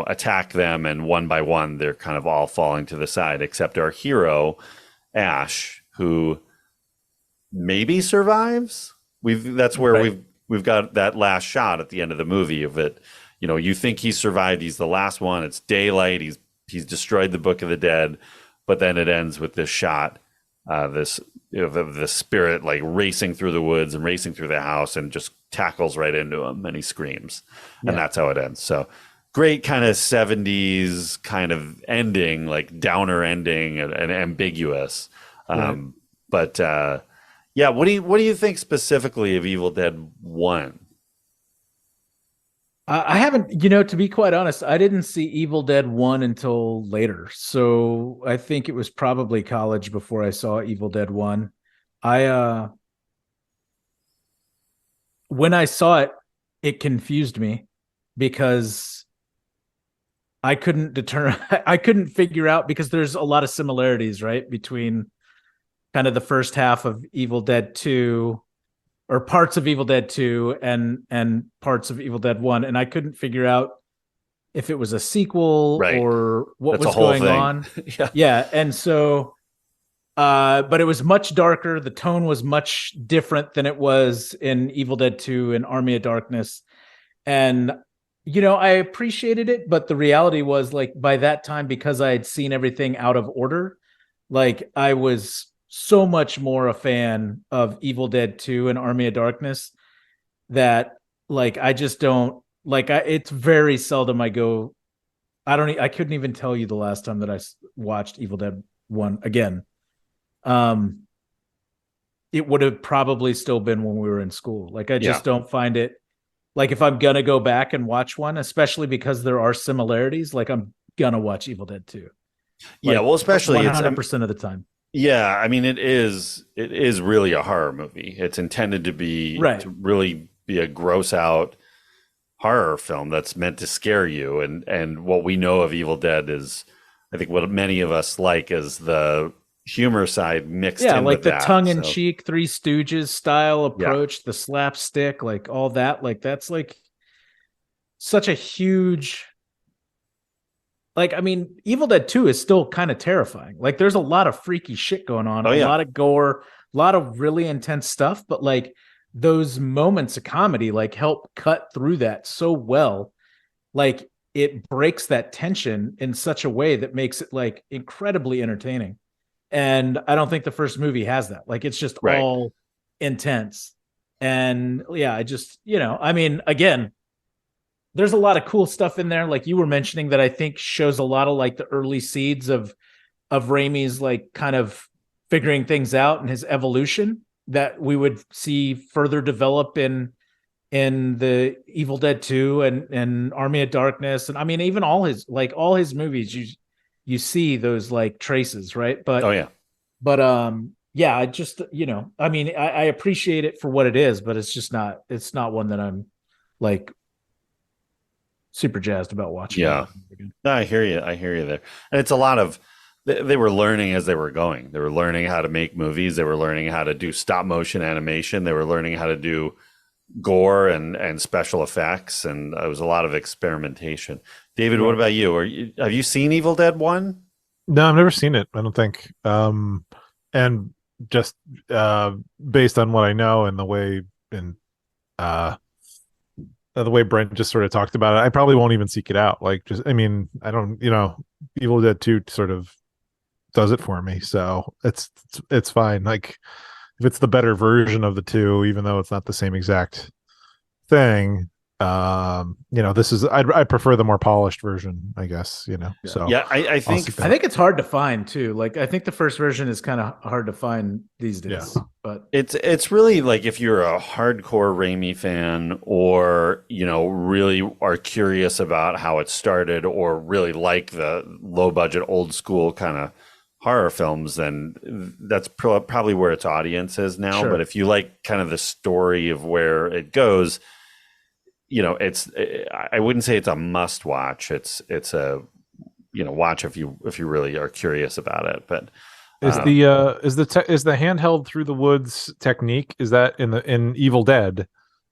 attack them, and one by one they're kind of all falling to the side, except our hero Ash, who maybe survives. That's where we've got that last shot at the end of the movie of it. You think he's survived, he's the last one, it's daylight, he's destroyed the Book of the Dead, but then it ends with this shot, the spirit like racing through the woods and racing through the house, and just tackles right into him, and he screams. And that's how it ends. So great kind of 70s kind of ending, like downer ending, and ambiguous. Right. But what do you think specifically of Evil Dead 1? I haven't, to be quite honest, I didn't see Evil Dead 1 until later. So I think it was probably college before I saw Evil Dead 1. When I saw it, it confused me, because I couldn't determine. I couldn't figure out, because there's a lot of similarities, right, between kind of the first half of Evil Dead 2, or parts of Evil Dead 2 and parts of Evil Dead 1, and I couldn't figure out if it was a sequel Right. or what That's a was whole going thing. on. Yeah. Yeah, and so but it was much darker. The tone was much different than it was in Evil Dead 2 and Army of Darkness. And, I appreciated it, but the reality was, like, by that time, because I had seen everything out of order, like, I was so much more a fan of Evil Dead 2 and Army of Darkness that, like, I just don't, like, it's very seldom I go, I couldn't even tell you the last time that I watched Evil Dead 1 again. It would have probably still been when we were in school. Like, I just don't find it, like, if I'm gonna go back and watch one, especially because there are similarities, like, I'm gonna watch Evil Dead 2. Yeah, well, especially 100% of the time. Yeah, I mean, it is really a horror movie. It's intended to be to really be a gross out horror film that's meant to scare you. And what we know of Evil Dead is, I think, what many of us like is the humor side mixed in like with the that. tongue-in-cheek Three Stooges style approach, the slapstick, like all that. Like, that's like such a huge, like, I mean, Evil Dead 2 is still kind of terrifying. Like, there's a lot of freaky shit going on, a lot of gore, a lot of really intense stuff, but like those moments of comedy like help cut through that so well. Like, it breaks that tension in such a way that makes it like incredibly entertaining. And I don't think the first movie has that. Like, it's just all intense. And I just, I mean, again, there's a lot of cool stuff in there. Like you were mentioning, that I think shows a lot of like the early seeds of Raimi's like kind of figuring things out and his evolution that we would see further develop in the Evil Dead 2 and Army of Darkness. And I mean, even all his movies, you see those like traces, right? But I just, I mean, I appreciate it for what it is, but it's not one that I'm like super jazzed about watching. Yeah. No, I hear you there. And it's a lot of, they were learning as they were going. They were learning how to make movies. They were learning how to do stop motion animation. They were learning how to do gore and special effects. And it was a lot of experimentation. David, what about you? Have you seen Evil Dead 1? No, I've never seen it, I don't think. And just based on what I know and the way Brent just sort of talked about it, I probably won't even seek it out. Like, just, I mean, I don't, Evil Dead 2 sort of does it for me. So it's fine. Like, if it's the better version of the two, even though it's not the same exact thing, this is, I prefer the more polished version, I guess, so I think it's hard to find too. Like, I think the first version is kind of hard to find these days, but it's really like, if you're a hardcore Raimi fan, or really are curious about how it started, or really like the low budget old school kind of horror films, then that's probably where its audience is now. But if you like kind of the story of where it goes, I wouldn't say it's a must watch. It's a watch if you really are curious about it. But is the handheld through the woods technique, is that in Evil Dead,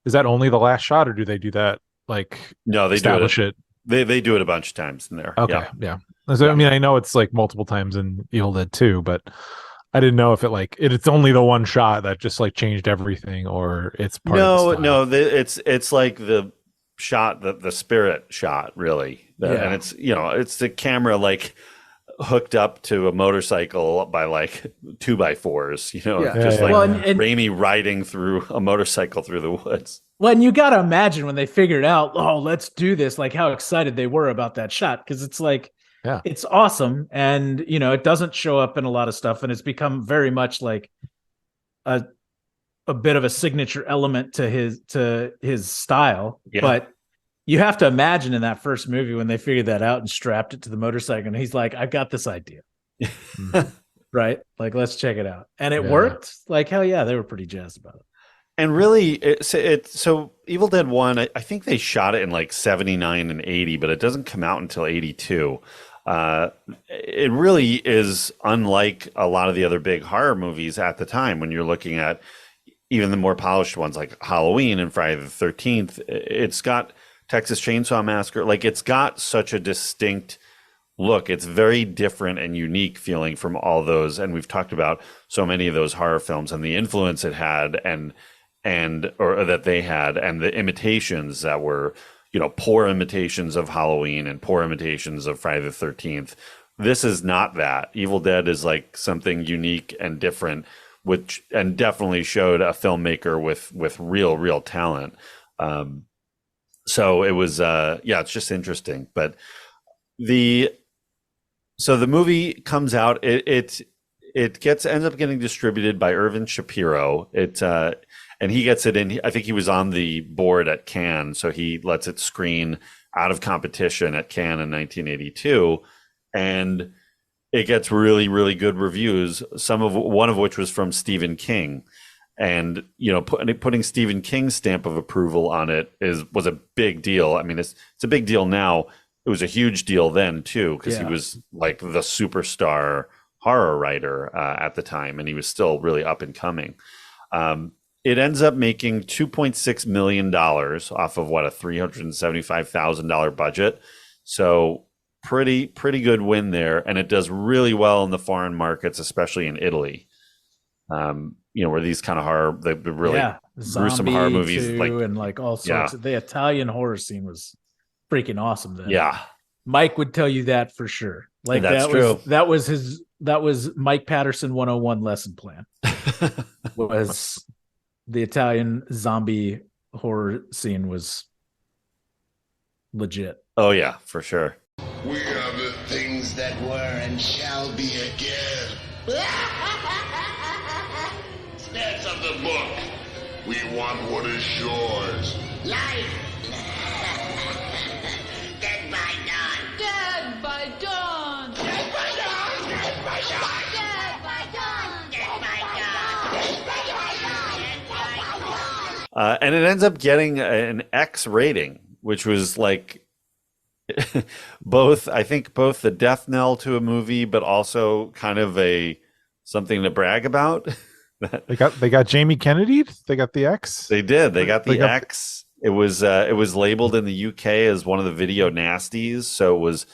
is that only the last shot, or do they do that, like, no, they establish do it. They do it a bunch of times in there. Okay, yeah. So I mean, I know it's like multiple times in Evil Dead 2, but I didn't know if it's only the one shot that just like changed everything, or it's part of the style. It's like the shot, the spirit shot, really. And it's it's the camera like hooked up to a motorcycle by like 2x4s, and Raimi riding through a motorcycle through the woods. Well, and you got to imagine when they figured out, oh, let's do this, like how excited they were about that shot, because it's like, it's awesome, and it doesn't show up in a lot of stuff, and it's become very much like a bit of a signature element to his style. But you have to imagine in that first movie when they figured that out and strapped it to the motorcycle, and he's like, I've got this idea. Right? Like, let's check it out. And it worked. Like, hell yeah, they were pretty jazzed about it. And really, so Evil Dead 1, I think they shot it in like 79 and 80, but it doesn't come out until 82. It really is unlike a lot of the other big horror movies at the time when you're looking at even the more polished ones like Halloween and Friday the 13th. It's got Texas Chainsaw Massacre. Like, it's got such a distinct look. It's very different and unique feeling from all those. And we've talked about so many of those horror films and the influence it had or that they had, and the imitations that were, poor imitations of Halloween and poor imitations of Friday the 13th. This is not that. Evil Dead is like something unique and different, and definitely showed a filmmaker with real talent. So it was, it's just interesting. But so the movie comes out. It ends up getting distributed by Irvin Shapiro. And he gets it in. I think he was on the board at Cannes, so he lets it screen out of competition at Cannes in 1982, and it gets really good reviews. One of which was from Stephen King, and putting Stephen King's stamp of approval on it was a big deal. I mean, it's a big deal now. It was a huge deal then too, because he was like the superstar horror writer at the time, and he was still really up and coming. It ends up making $2.6 million off of a $375,000 budget. So pretty good win there. And it does really well in the foreign markets, especially in Italy. Where these kind of horror, the really gruesome horror movies, and like all sorts of, the Italian horror scene was freaking awesome then. Yeah. Mike would tell you that for sure. Like that's true. That was Mike Patterson 101 lesson plan. Was the Italian zombie horror scene was legit. Oh yeah, for sure. We are the things that were and shall be again. Snatch of the book. We want what is yours. Life. Dead by dawn. Dead by dawn. Dead by dawn. Dead by dawn. Dead by dawn. Dead by dawn. Dead by dawn. And it ends up getting an X rating, which was like both the death knell to a movie, but also kind of something to brag about. They got Jamie Kennedy. They got the X. They did. They got the X. It was labeled in the UK as one of the video nasties, so it was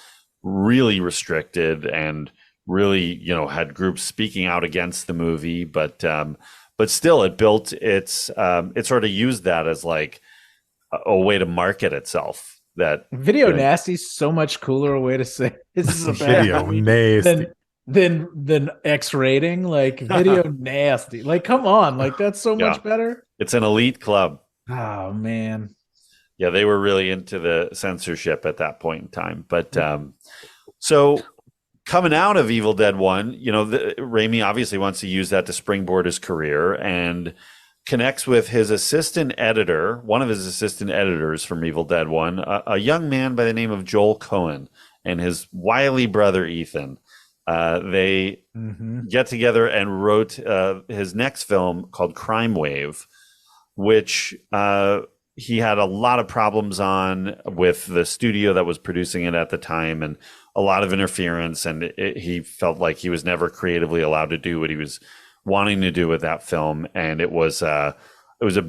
really restricted and really had groups speaking out against the movie, but still it built it sort of used that as like a way to market itself. That video nasty is so much cooler a way to say this is a bad video nasty than X rating. Like video nasty. Like, come on, like that's so much better. It's an elite club. Oh man. Yeah, they were really into the censorship at that point in time. But so coming out of Evil Dead 1, Raimi obviously wants to use that to springboard his career and connects with his assistant editor, one of his assistant editors from Evil Dead 1, a young man by the name of Joel Cohen, and his wily brother Ethan. They get together and wrote his next film called Crime Wave, which he had a lot of problems on with the studio that was producing it at the time, and a lot of interference, and he felt like he was never creatively allowed to do what he was wanting to do with that film, and it was a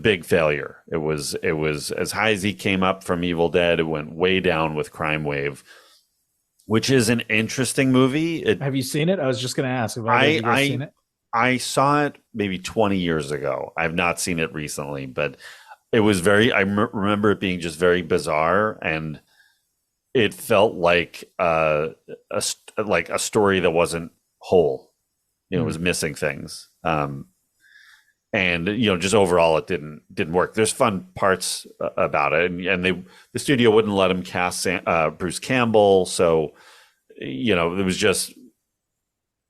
big failure. It was as high as he came up from Evil Dead, it went way down with Crime Wave, which is an interesting movie. Have you seen it? I was just going to ask. Have you guys seen it? I saw it maybe 20 years ago. I've not seen it recently, but it was I remember it being just very bizarre, and it felt like a story that wasn't whole. It was missing things. And just overall it didn't work. There's fun parts about it, and the studio wouldn't let him cast Bruce Campbell, so it was just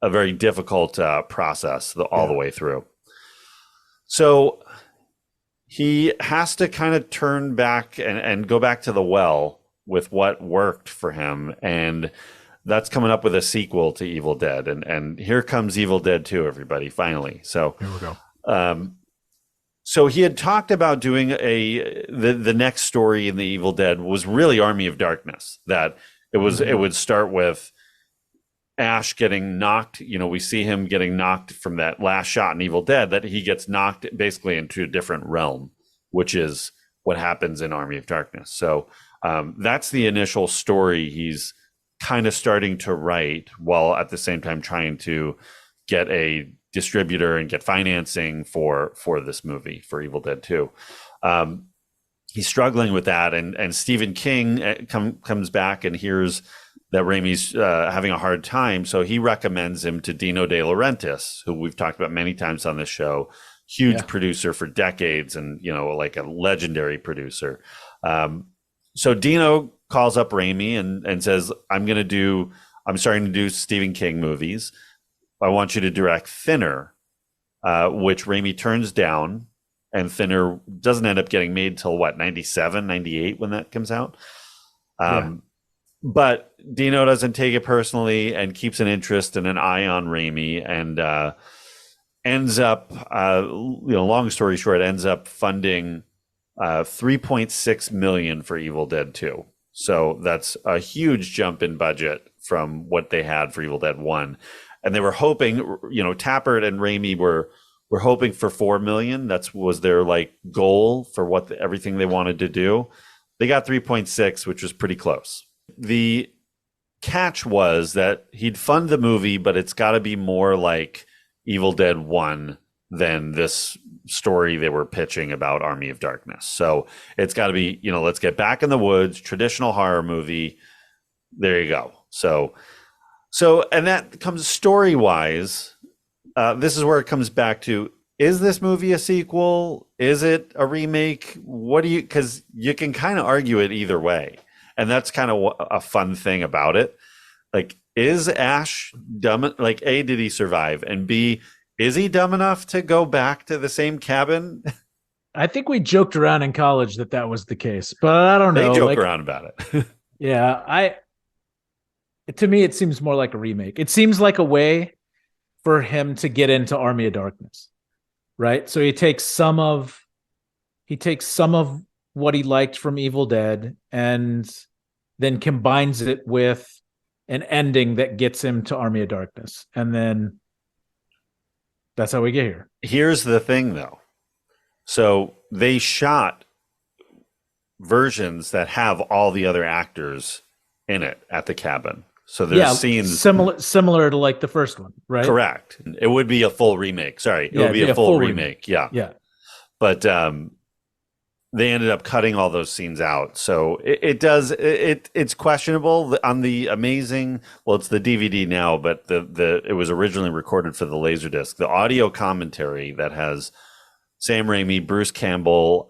a very difficult process all the way through. So he has to kind of turn back and go back to the well with what worked for him, and that's coming up with a sequel to Evil Dead, and here comes Evil Dead 2, everybody, finally. So here we go. So he had talked about doing the next story in the Evil Dead was really Army of Darkness. That it would start with Ash getting knocked. We see him getting knocked from that last shot in Evil Dead. That he gets knocked basically into a different realm, which is what happens in Army of Darkness. So that's the initial story he's kind of starting to write, while at the same time trying to get a distributor and get financing for this movie, for Evil Dead 2. He's struggling with that, and Stephen King comes back and hears that Raimi's having a hard time, so he recommends him to Dino De Laurentiis, who we've talked about many times on this show. Huge producer for decades, and like a legendary producer. So Dino calls up Raimi and says, I'm starting to do Stephen King movies. I want you to direct Thinner, which Raimi turns down, and Thinner doesn't end up getting made till 97, 98 when that comes out. But Dino doesn't take it personally and keeps an interest and an eye on Raimi, and ends up, long story short, ends up funding $3.6 million for Evil Dead 2. So that's a huge jump in budget from what they had for Evil Dead 1. And they were hoping, Tapert and Raimi were hoping for $4 million. That was their goal for everything they wanted to do. They got 3.6, which was pretty close. The catch was that he'd fund the movie, but it's got to be more like Evil Dead 1 than this story they were pitching about Army of Darkness. So it's got to be, let's get back in the woods, traditional horror movie. There you go. So, and that comes story-wise. This is where it comes back to, is this movie a sequel? Is it a remake? Because you can kind of argue it either way. And that's kind of a fun thing about it. Is Ash dumb? A, did he survive? And B, is he dumb enough to go back to the same cabin? I think we joked around in college that was the case, but I don't know. They joke around about it. Yeah, to me, it seems more like a remake. It seems like a way for him to get into Army of Darkness, right? So he takes some of what he liked from Evil Dead and then combines it with an ending that gets him to Army of Darkness. And then that's how we get here. Here's the thing, though. So they shot versions that have all the other actors in it at the cabin. So there's scenes similar to the first one, right? Correct. It would be a full remake. Sorry, it would be a full remake. Yeah. But they ended up cutting all those scenes out. So it's questionable on the amazing. Well, it's the DVD now, but it was originally recorded for the Laserdisc. The audio commentary that has Sam Raimi, Bruce Campbell,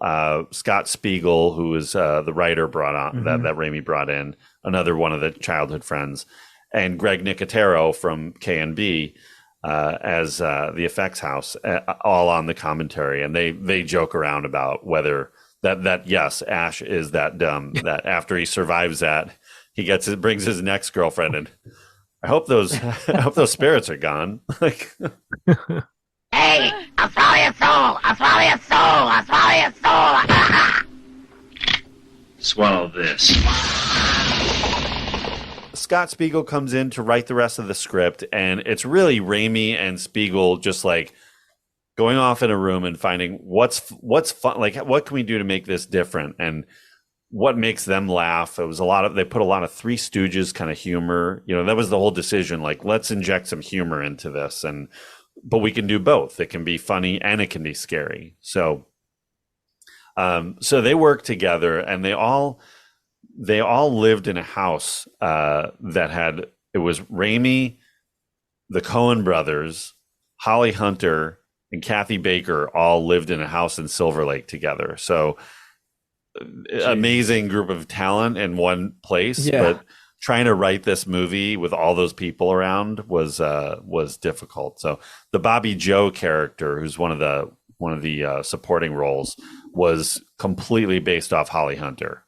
Scott Spiegel, who was the writer brought on that Raimi brought in, another one of the childhood friends, and Greg Nicotero from K&B as the effects house, all on the commentary. And they joke around about whether that yes, Ash is that dumb that after he survives that, he brings his next girlfriend, and I hope those spirits are gone. Hey, I'll swallow your soul! I'll swallow your soul! I'll swallow your soul! Swallow this. Scott Spiegel comes in to write the rest of the script, and it's really Raimi and Spiegel just going off in a room and finding what's fun, what can we do to make this different, and what makes them laugh. It was they put a lot of Three Stooges kind of humor. That was the whole decision. Let's inject some humor into this, but we can do both. It can be funny and it can be scary. So they work together, and they all lived in a house that it was Raimi, the Coen brothers, Holly Hunter, and Kathy Baker all lived in a house in Silver Lake together. So amazing group of talent in one place. Yeah. But trying to write this movie with all those people around was difficult. So the Bobby Joe character, who's one of the supporting roles, was completely based off Holly Hunter.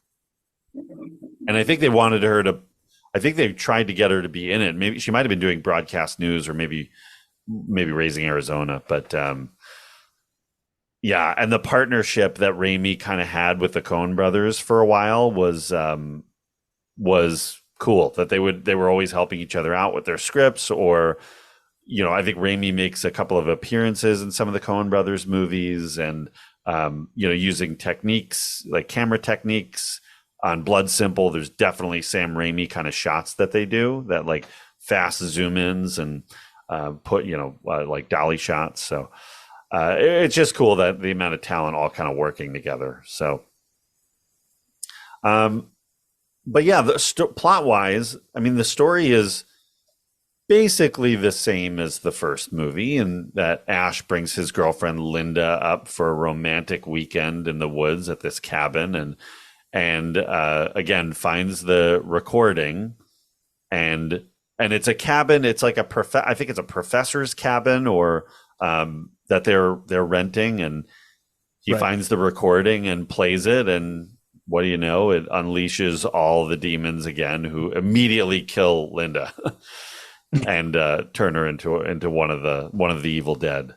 And I think they wanted her to. I think they tried to get her to be in it. Maybe she might have been doing broadcast news, or maybe Raising Arizona. But Yeah, and the partnership that Raimi kind of had with the Coen brothers for a while was cool. That they were always helping each other out with their scripts, or I think Raimi makes a couple of appearances in some of the Coen brothers movies, and using techniques like camera techniques on Blood Simple. There's definitely Sam Raimi kind of shots that they do, that like fast zoom ins and put like dolly shots. So it's just cool that the amount of talent all kind of working together. So, but yeah, plot wise, I mean, the story is basically the same as the first movie, in that Ash brings his girlfriend Linda up for a romantic weekend in the woods at this cabin, and again finds the recording, and it's a cabin. It's like I think it's a professor's cabin, or that they're renting, and he finds the recording and plays it, and what do you know? It unleashes all the demons again, who immediately kill Linda and turn her into one of the evil dead.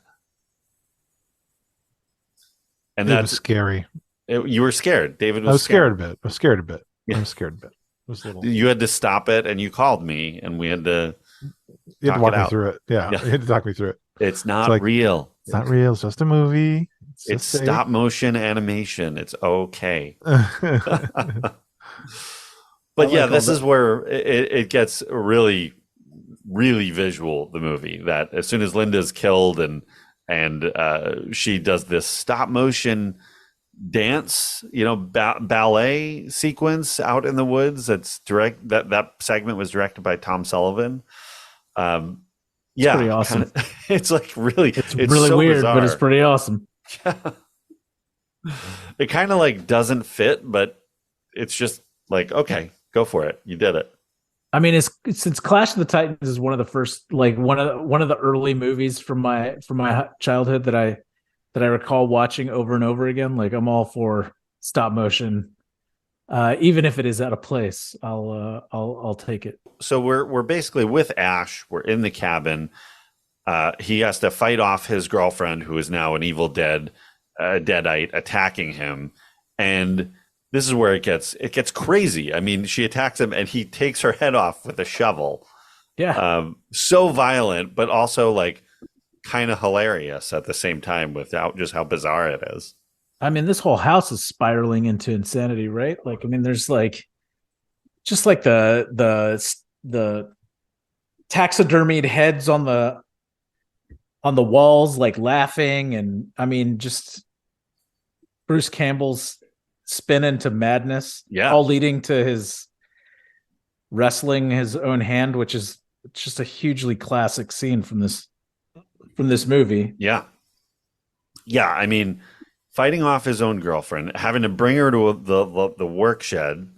And that was scary. You were scared. David was I was scared a bit. I was scared a bit. Yeah. I was scared a bit. It was a little... You had to stop it, and you called me, and we had to. You had to walk me through it. Yeah, you had to talk me through it. It's not real. It's not real. It's just a movie. It's stop motion animation. It's okay. But yeah, this is where it gets really, really visual. The movie, that as soon as Linda's killed and she does this stop motion dance, ballet sequence out in the woods. That's direct. That segment was directed by Tom Sullivan. It's pretty awesome. It's like really, it's really so weird, bizarre. But it's pretty awesome. It kind of like doesn't fit, but it's just like, okay, go for it. You did it. I mean, since Clash of the Titans is one of the first, like one of the early movies from my childhood that I recall watching over and over again. Like, I'm all for stop motion, even if it is out of place. I'll take it. So we're basically with Ash. We're in the cabin. He has to fight off his girlfriend, who is now an evil deadite, attacking him, and this is where it gets crazy. I mean, she attacks him, and he takes her head off with a shovel. Yeah, so violent, but also like kind of hilarious at the same time, without just how bizarre it is. I mean, this whole house is spiraling into insanity, right? Like, I mean, there's like just like the taxidermied heads on the walls, like laughing, and I mean, just Bruce Campbell's spin into madness, all leading to his wrestling his own hand, which is just a hugely classic scene from this movie. Yeah. I mean, fighting off his own girlfriend, having to bring her to the work shed.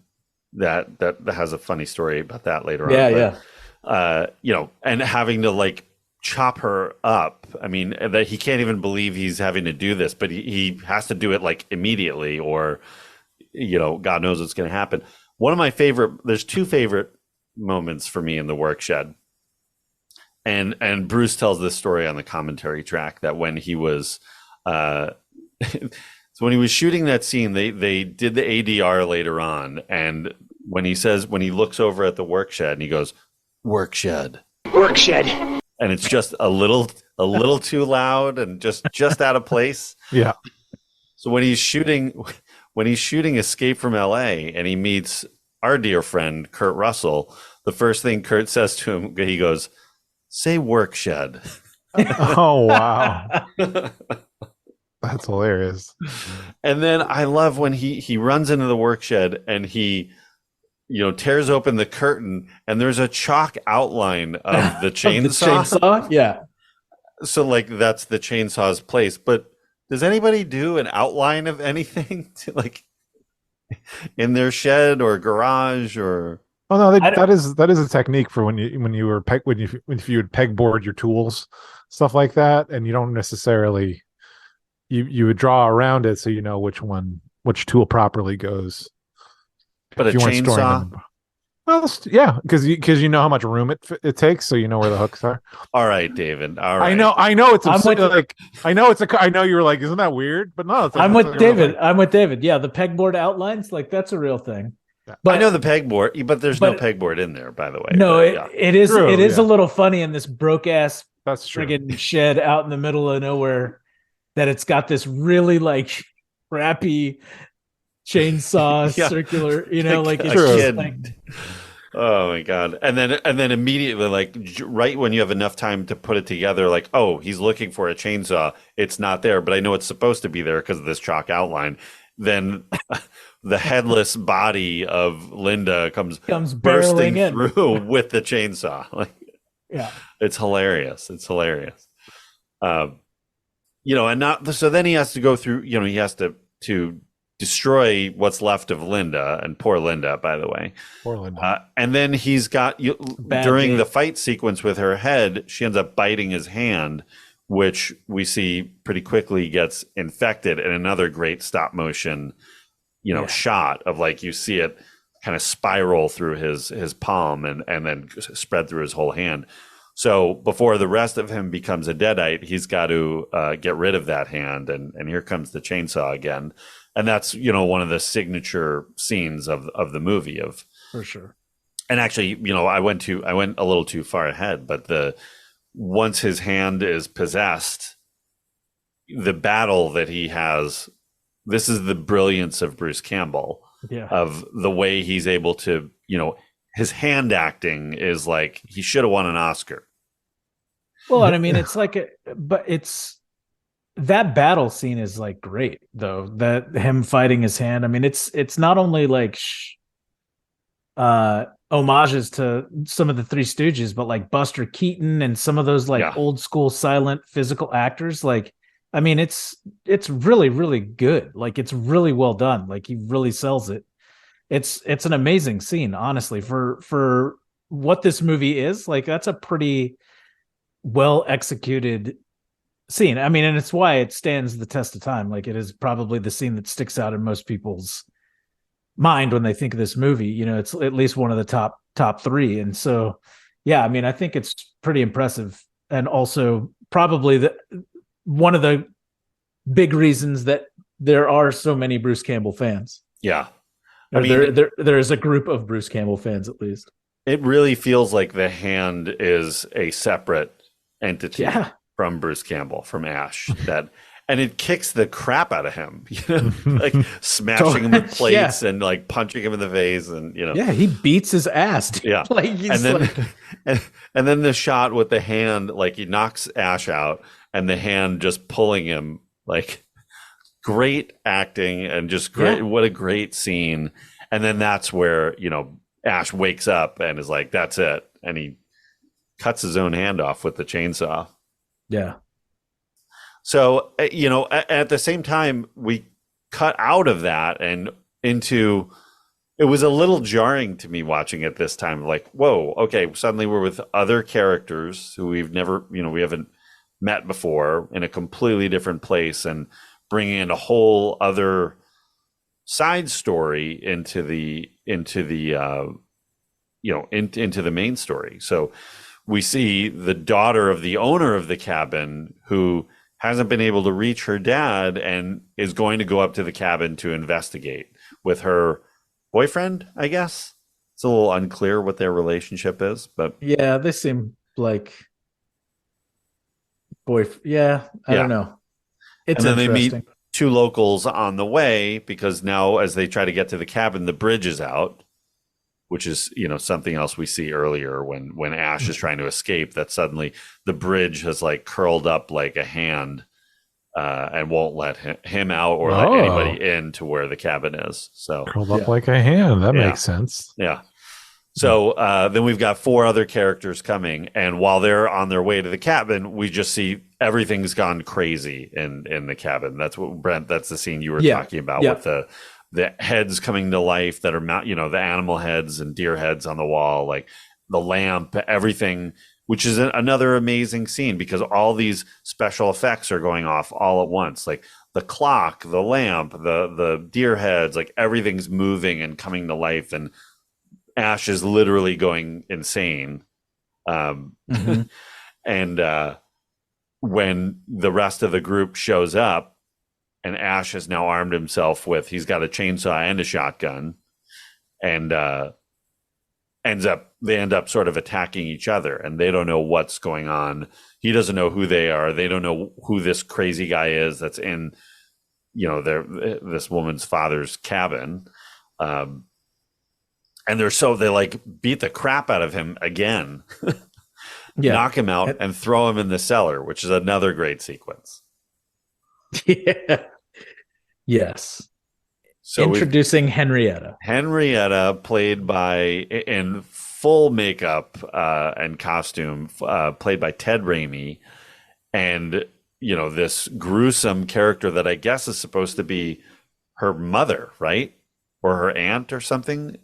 That has a funny story about that later on. And having to like chop her up. I mean, that he can't even believe he's having to do this, but he has to do it like immediately, or God knows what's going to happen. There's two favorite moments for me in the work shed, and Bruce tells this story on the commentary track, that when he was so when he was shooting that scene, they did the ADR later on, and when he looks over at the work shed and he goes, work shed, and it's just a little too loud and just out of place. Yeah. So when he's shooting Escape from LA and he meets our dear friend Kurt Russell, the first thing Kurt says to him, he goes, say work shed. Oh, wow. That's hilarious. And then I love when he runs into the work shed and he tears open the curtain, and there's a chalk outline of the chainsaw. Yeah. So like that's the chainsaw's place. But does anybody do an outline of anything to, like, in their shed or garage or? Oh no, that is a technique for when you would pegboard your tools, stuff like that, and you don't necessarily you would draw around it so you know which tool properly goes. But a chainsaw? Well, yeah, because you know how much room it takes, so you know where the hooks are. All right, David. All right. I know it's I'm with- like I know it's I know you were like, isn't that weird? But no, it's I'm it's with a real David. thing. I'm with David. Yeah, the pegboard outlines, like that's a real thing. Yeah. But I know the pegboard, but there's no but- pegboard in there, by the way. no, but, yeah. it is True, it is yeah. a little funny in this broke ass That's true. friggin' shed out in the middle of nowhere that it's got this really like crappy chainsaw Yeah. circular, you know, like A it's just kid. like Oh my god! And then immediately, like right when you have enough time to put it together, like, oh, he's looking for a chainsaw. It's not there, but I know it's supposed to be there because of this chalk outline. Then the headless body of Linda comes bursting barreling in. through with the chainsaw. Like, yeah. it's hilarious. It's hilarious. You know, and not so. Then he has to go through. You know, he has to destroy what's left of Linda, and poor Linda, by the way. Poor Linda. And then he's got Bad during day. the fight sequence with her head, she ends up biting his hand, which we see pretty quickly gets infected. And another great stop motion, shot of like you see it kind of spiral through his palm and then spread through his whole hand. So before the rest of him becomes a deadite, he's got to get rid of that hand. And here comes the chainsaw again. And that's, one of the signature scenes of the movie For sure. and actually, I went a little too far ahead, but once his hand is possessed, the battle that he has, this is the brilliance of Bruce Campbell, of the way he's able to, his hand acting is like he should have won an Oscar. Well, and I mean, it's like, that battle scene is like great though, that him fighting his hand. I mean, it's not only like homages to some of the Three Stooges, but like Buster Keaton and some of those like old school silent physical actors. Like, I mean, it's really, really good. Like, it's really well done. Like, he really sells it. It's an amazing scene, honestly, for what this movie is. Like, that's a pretty well executed scene. I mean, and it's why it stands the test of time. Like, it is probably the scene that sticks out in most people's mind when they think of this movie. It's at least one of the top three. And so, yeah, I mean, I think it's pretty impressive, and also probably one of the big reasons that there are so many Bruce Campbell fans. Yeah. I mean, there is a group of Bruce Campbell fans, at least. It really feels like the hand is a separate entity from Bruce Campbell, from Ash, and it kicks the crap out of him, like smashing him with plates and like punching him in the face, and he beats his ass. Dude. Yeah, like he's and then the shot with the hand, like he knocks Ash out, and the hand just pulling him, like great acting and just great. Yeah. What a great scene! And then that's where Ash wakes up and is like, "That's it," and he cuts his own hand off with the chainsaw. Yeah. So, at the same time, we cut out of that and into, it was a little jarring to me watching it this time. Like, whoa, okay, suddenly we're with other characters who we've never, we haven't met before in a completely different place, and bringing in a whole other side story into the main story. So we see the daughter of the owner of the cabin who hasn't been able to reach her dad and is going to go up to the cabin to investigate with her boyfriend, I guess. It's a little unclear what their relationship is, but yeah, they seem like I don't know. It's and then interesting. they meet two locals on the way, because now as they try to get to the cabin, the bridge is out, which is, something else we see earlier when Ash is trying to escape, that suddenly the bridge has like curled up like a hand and won't let him out or let anybody in to where the cabin is. So curled up like a hand. That makes sense. Yeah. So then we've got four other characters coming, and while they're on their way to the cabin, we just see everything's gone crazy in the cabin. That's what, Brent, that's the scene you were talking about with the heads coming to life that are, the animal heads and deer heads on the wall, like the lamp, everything, which is another amazing scene because all these special effects are going off all at once. Like the clock, the lamp, the deer heads, like everything's moving and coming to life. And Ash is literally going insane. Mhm. And when the rest of the group shows up, and Ash has now armed himself he's got a chainsaw and a shotgun, and they end up sort of attacking each other, and they don't know what's going on. He doesn't know who they are. They don't know who this crazy guy is that's in, this woman's father's cabin. And they like beat the crap out of him again, knock him out and throw him in the cellar, which is another great sequence. Yeah. Yes. So introducing Henrietta, played by, in full makeup and costume, played by Ted Raimi, and this gruesome character that I guess is supposed to be her mother, right, or her aunt or something,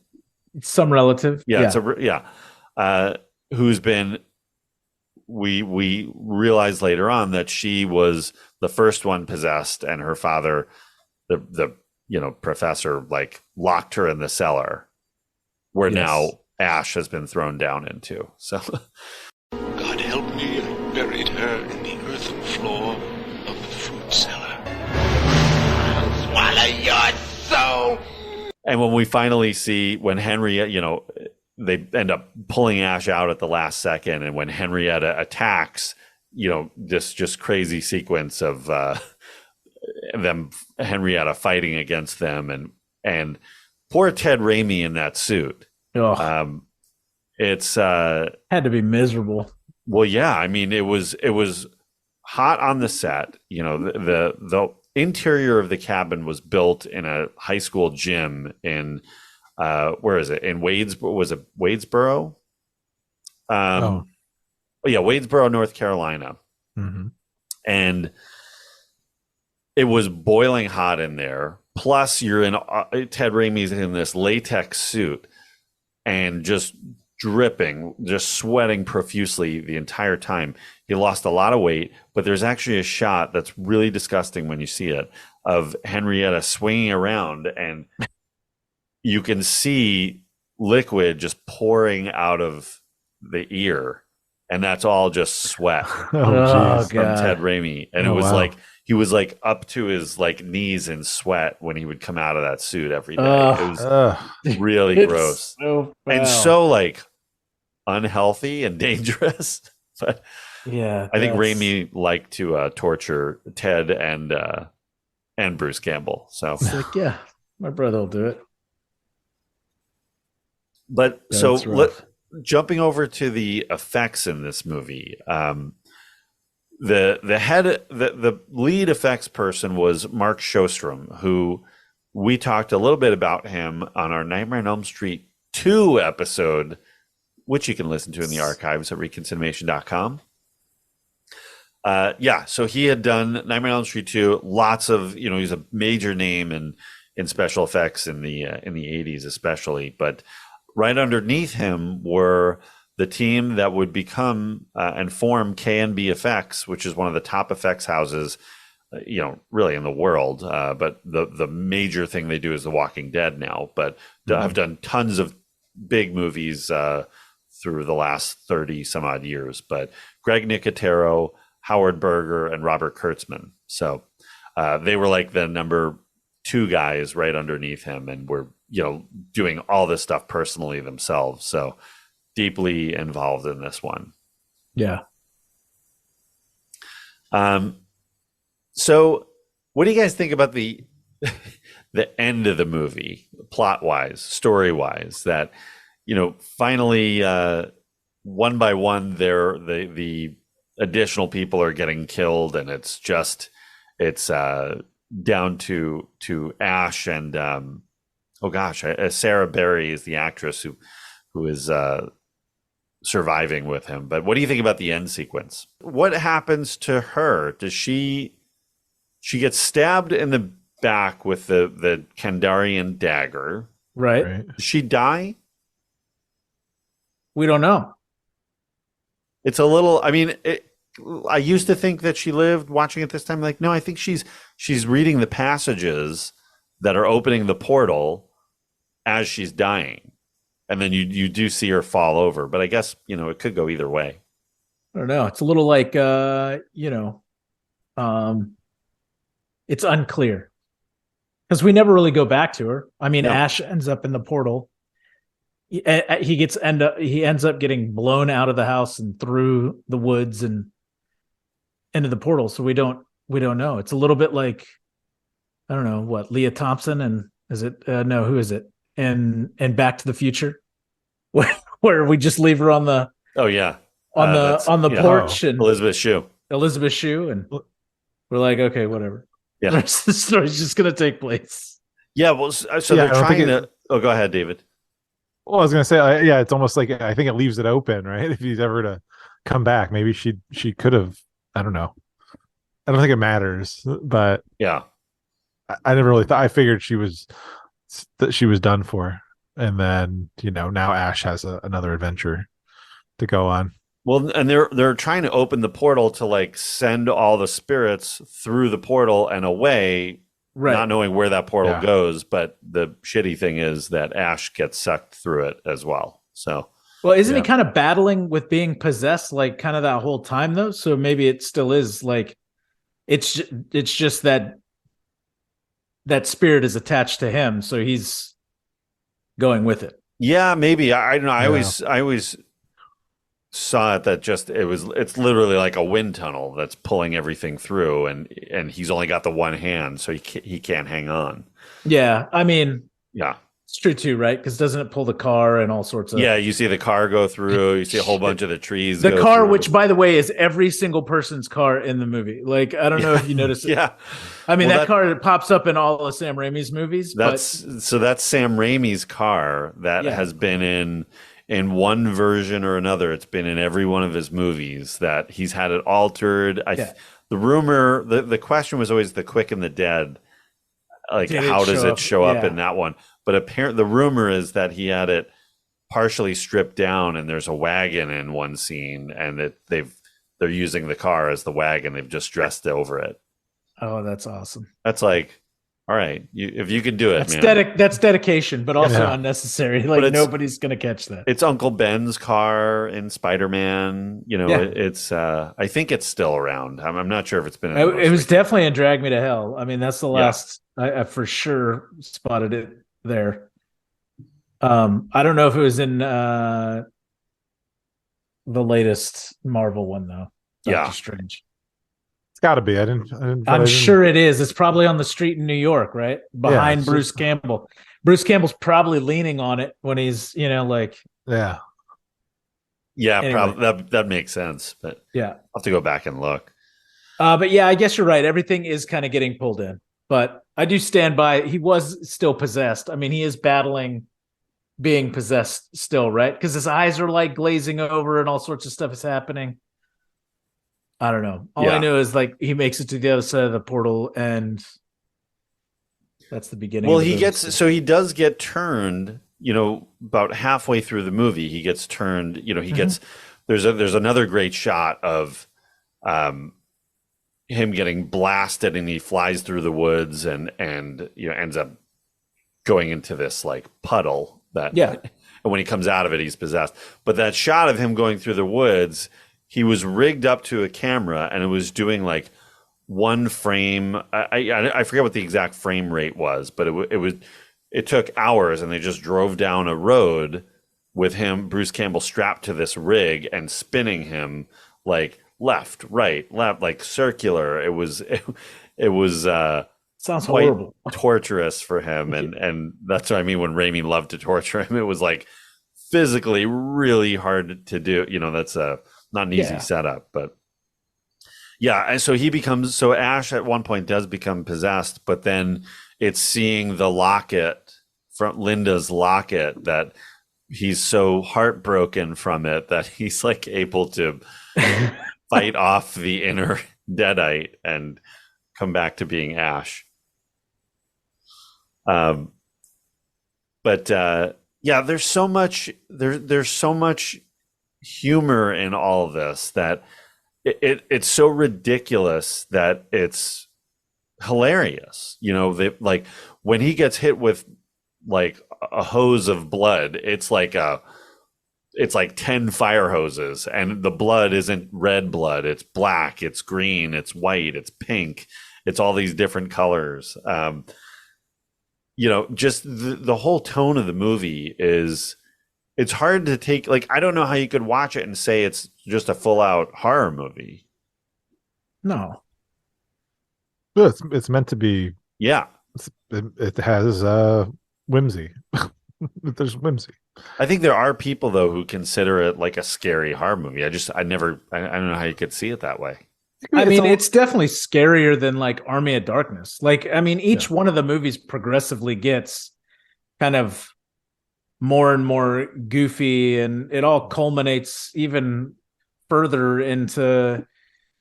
some relative. Who's been. We realize later on that she was the first one possessed, and her father, the professor, like locked her in the cellar, where now Ash has been thrown down into. So, God help me, I buried her in the earthen floor of the fruit cellar. I'll swallow your soul. And when we finally see when Henrietta, they end up pulling Ash out at the last second, and when Henrietta attacks, this just crazy sequence of Henrietta fighting against them, and poor Ted Raimi in that suit. It's had to be miserable. Well, yeah, I mean, it was hot on the set. The interior of the cabin was built in a high school gym in where is it? In Wadesboro? Wadesboro, North Carolina. Mm-hmm. And it was boiling hot in there. Plus, you're in Ted Raimi's in this latex suit and just dripping, just sweating profusely the entire time. He lost a lot of weight, but there's actually a shot that's really disgusting when you see it of Henrietta swinging around, and you can see liquid just pouring out of the ear, and that's all just sweat from Ted Raimi. And it was like he was like up to his like knees in sweat when he would come out of that suit every day. It was really gross and so like unhealthy and dangerous. But yeah, I think Raimi liked to torture Ted and Bruce Campbell. So it's like, yeah, my brother will do it. But jumping over to the effects in this movie, the lead effects person was Mark Shostrom, who we talked a little bit about him on our Nightmare on Elm Street 2 episode, which you can listen to in the archives at ReconCinemation.com. So he had done Nightmare on Elm Street 2, lots of, he's a major name in special effects in the 80s especially, but right underneath him were the team that would become and form K&B Effects, which is one of the top effects houses, really in the world. But the major thing they do is The Walking Dead now. But I've done tons of big movies through the last 30 some odd years. But Greg Nicotero, Howard Berger, and Robert Kurtzman. So they were like the number 2 guys right underneath him, and were doing all this stuff personally themselves. So deeply involved in this one. Yeah. So what do you guys think about the end of the movie, plot wise, story wise, that, finally, one by one, the additional people are getting killed, and it's down to Ash and, Sarah Berry is the actress who is surviving with him. But what do you think about the end sequence? What happens to her? Does she gets stabbed in the back with the Kandarian dagger? Right. Does she die? We don't know. It's a little. I mean, I used to think that she lived. Watching it this time, like, no, I think she's reading the passages that are opening the portal as she's dying. and then you do see her fall over. But I guess it could go either way. I don't know. It's a little like it's unclear because we never really go back to her. I mean, No. Ash ends up in the portal. He ends up getting blown out of the house and through the woods and into the portal. So we don't know. It's a little bit like, I don't know what, Leah Thompson and is it no, who is it? And Back to the Future, where we just leave her on the on the porch and Elizabeth Shue, and we're like, okay, whatever. Yeah. The rest of the story's just going to take place. Yeah, well, so they're trying to. Oh, go ahead, David. Well, I was gonna say, it's almost like I think it leaves it open, right? If he's ever to come back, maybe she could have. I don't know. I don't think it matters, but yeah, I never really thought. I figured she was done for, and then now Ash has another adventure to go on. Well, and they're trying to open the portal to like send all the spirits through the portal and away, right, not knowing where that portal goes. But the shitty thing is that Ash gets sucked through it as well. So, well, isn't he kind of battling with being possessed, like kind of that whole time though? So maybe it still is like it's just that spirit is attached to him, so he's going with it. Yeah, maybe. I don't know. I always saw it that it's literally like a wind tunnel that's pulling everything through, and he's only got the one hand, so he can't hang on. Yeah, I mean, yeah, it's true too, right? Because doesn't it pull the car and all sorts of? Yeah, you see the car go through. You see a whole bunch of the trees. The go car, through. which by the way is every single person's car in the movie. Like, I don't know if you noticed it. Yeah, I mean, that car pops up in all of Sam Raimi's movies. That's Sam Raimi's car that has been in one version or another. It's been in every one of his movies that he's had it altered. The rumor, the question was always the Quick and the Dead. Like, how does it show up in that one? But apparently, the rumor is that he had it partially stripped down, and there's a wagon in one scene, and that they're using the car as the wagon. They've just dressed over it. Oh, that's awesome. That's like, all right, if you can do it, that's dedication, but also unnecessary. Like, nobody's gonna catch that. It's Uncle Ben's car in Spider-Man. It's I think it's still around. I'm not sure if it's been. It was definitely in Drag Me to Hell. I mean, that's the last I for sure spotted it there. I don't know if it was in the latest Marvel one though. Doctor Strange. It's got to be. I'm sure it is. It's probably on the street in New York, right behind Bruce Campbell. Bruce Campbell's probably leaning on it when he's, like. Yeah. Yeah, anyway. Probably that makes sense. But I'll have to go back and look. But yeah, I guess you're right. Everything is kind of getting pulled in. But I do stand by. He was still possessed. I mean, he is battling being possessed still, right? Because his eyes are like glazing over and all sorts of stuff is happening. I don't know. All I know is like he makes it to the other side of the portal, and that's the beginning. Well, he does get turned. About halfway through the movie, he gets turned. He gets there's another great shot of him getting blasted, and he flies through the woods and ends up going into this like puddle that and when he comes out of it, he's possessed. But that shot of him going through the woods, he was rigged up to a camera, and it was doing like one frame. I forget what the exact frame rate was, but it took hours, and they just drove down a road with Bruce Campbell, strapped to this rig and spinning him like left, right, left, like circular. It was sounds horrible, torturous for him, and that's what I mean when Raimi loved to torture him. It was like physically really hard to do. That's not an easy setup, but and so Ash at one point does become possessed, but then it's seeing the locket from Linda's locket that he's so heartbroken from it that he's like able to fight off the inner Deadite and come back to being Ash. But there's so much there's so much humor in all of this that it's so ridiculous that it's hilarious. Like when he gets hit with like a hose of blood. It's like 10 fire hoses, and the blood isn't red blood. It's black, it's green, it's white, it's pink. It's all these different colors. Just the whole tone of the movie is, it's hard to take. Like, I don't know how you could watch it and say it's just a full out horror movie. No. Well, it's meant to be. Yeah. It has whimsy. There's whimsy. I think there are people though who consider it like a scary horror movie. I don't know how you could see it that way. I mean, it's definitely scarier than like Army of Darkness. Like, I mean, each one of the movies progressively gets kind of more and more goofy, and it all culminates even further into,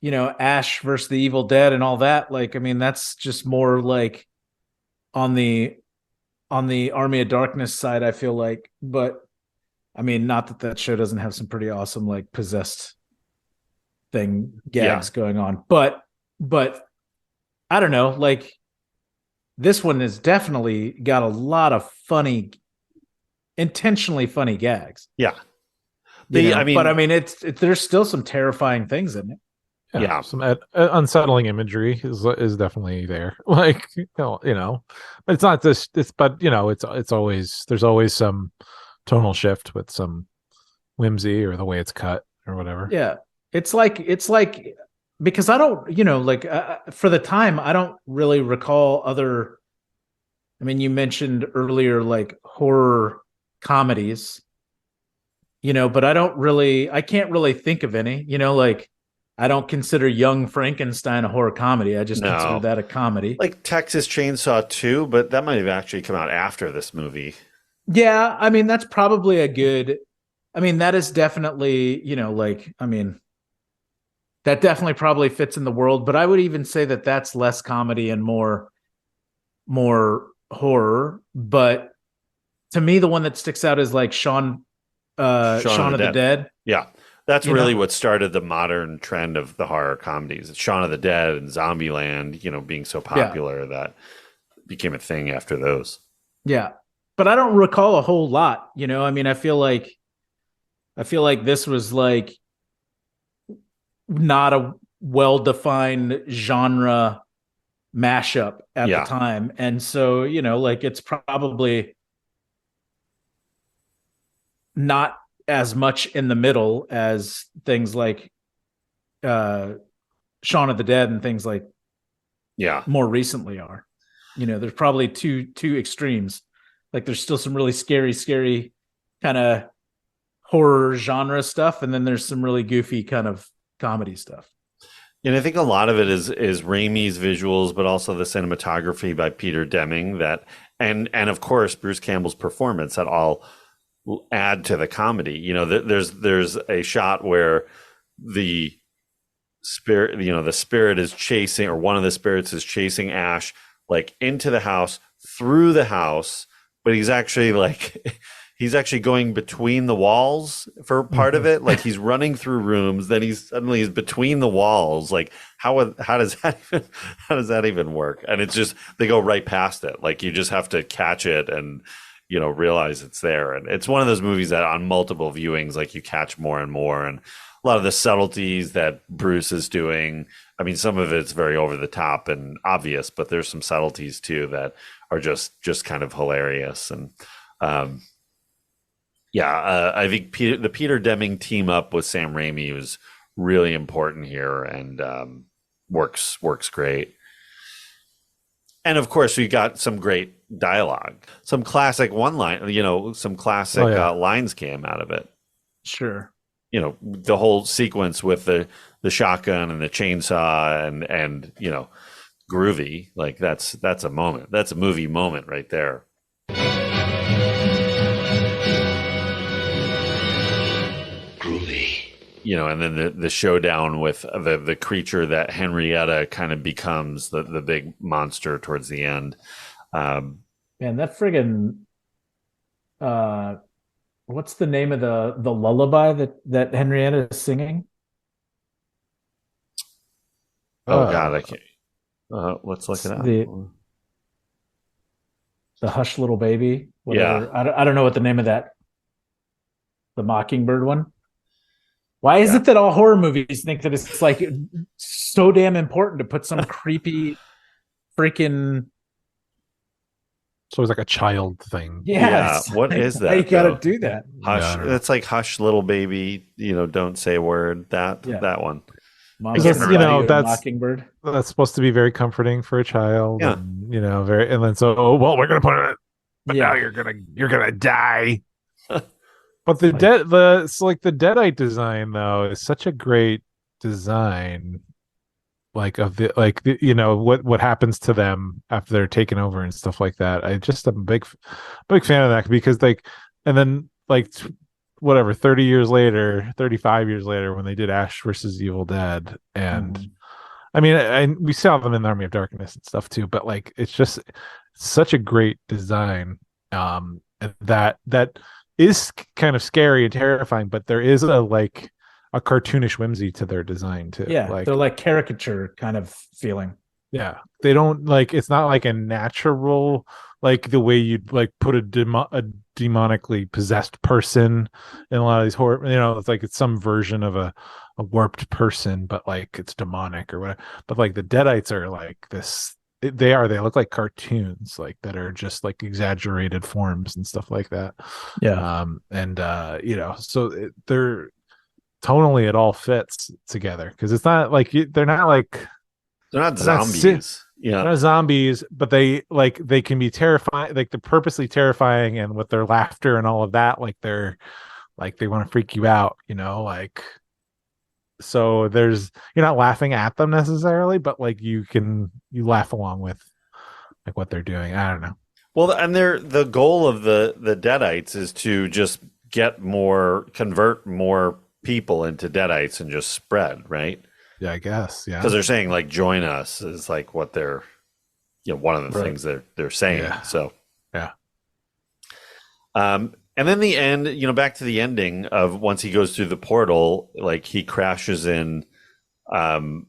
Ash versus the Evil Dead and all that. Like, I mean, that's just more like on the Army of Darkness side, I feel like. But I mean, not that show doesn't have some pretty awesome like possessed gags going on, but I don't know, like this one has definitely got a lot of funny, intentionally funny gags. Yeah. It's there's still some terrifying things in it. Yeah. Some unsettling imagery is definitely there. Like, but it's not this, it's always, there's always some tonal shift with some whimsy or the way it's cut or whatever. Yeah. It's like because I don't, for the time, I don't really recall other. I mean, you mentioned earlier like horror comedies, but I can't really think of any. Like, I don't consider Young Frankenstein a horror comedy. I just consider that a comedy. Like Texas Chainsaw 2, but that might have actually come out after this movie. Yeah, I mean, that's probably a good. I mean, that is definitely, that definitely probably fits in the world, but I would even say that that's less comedy and more horror. But to me, the one that sticks out is like Shaun of the Dead. Yeah, that's really what started the modern trend of the horror comedies. It's Shaun of the Dead and Zombieland, being so popular that became a thing after those. Yeah, but I don't recall a whole lot. I mean, I feel like this was like not a well-defined genre mashup at the time. And so, like it's probably not as much in the middle as things like Shaun of the Dead and things like more recently are. There's probably two extremes. Like there's still some really scary kind of horror genre stuff, and then there's some really goofy kind of comedy stuff. And I think a lot of it is Raimi's visuals, but also the cinematography by Peter Deming and of course Bruce Campbell's performance that all add to the comedy. There's a shot where the spirit, the spirit is chasing, or one of the spirits is chasing Ash like into the house, through the house, but he's actually going between the walls for part of it. Like he's running through rooms, then he's between the walls. Like how does that even work? And it's just, they go right past it. Like you just have to catch it and, realize it's there. And it's one of those movies that on multiple viewings, like you catch more and more. And a lot of the subtleties that Bruce is doing, I mean, some of it's very over the top and obvious, but there's some subtleties too that are just kind of hilarious. And, I think the Peter Deming team up with Sam Raimi was really important here, and works great. And of course, we got some great dialogue, some classic some classic lines came out of it. Sure. The whole sequence with the shotgun and the chainsaw and groovy, like that's a moment. That's a movie moment right there. And then the showdown with the creature that Henrietta kind of becomes the big monster towards the end. Man, that friggin' what's the name of the lullaby that Henrietta is singing? Oh God, I can't. Let's look it up. The Hush Little Baby. Whatever. I don't know what the name of that. The Mockingbird one. Why is it that all horror movies think that it's like so damn important to put some creepy freaking So it's like a child thing. Yeah. What is that? You got to do that. Hush. It's like Hush Little Baby, don't say a word. That one. That's Mockingbird. That's supposed to be very comforting for a child. Yeah. And, and then we're gonna put it, but now you're gonna die. But the Deadite design though is such a great design, what happens to them after they're taken over and stuff like that. I'm a big fan of that because 30 years later, 35 years later, when they did Ash versus Evil Dead, and we saw them in the Army of Darkness and stuff too, but it's just such a great design, and that is kind of scary and terrifying, but there is a cartoonish whimsy to their design too. Yeah, they're like caricature kind of feeling. Yeah, they don't it's not like a natural, the way you'd put a demonically possessed person in a lot of these horror. It's it's some version of a warped person, but it's demonic or whatever. But the Deadites are this. They look like cartoons, that are just exaggerated forms and stuff like that. Yeah. So they're tonally, it all fits together because it's not they're not zombies. They're not zombies, but they can be terrifying. They're purposely terrifying, and with their laughter and all of that, they want to freak you out. So you're not laughing at them necessarily, but you laugh along with what they're doing. I don't know. Well, and the goal of the Deadites is to just convert more people into Deadites and just spread, right? Yeah, I guess. Yeah, because they're saying join us is what they're, one of the things they're saying. Yeah. So yeah. And then the end, back to the ending of once he goes through the portal, he crashes in, olden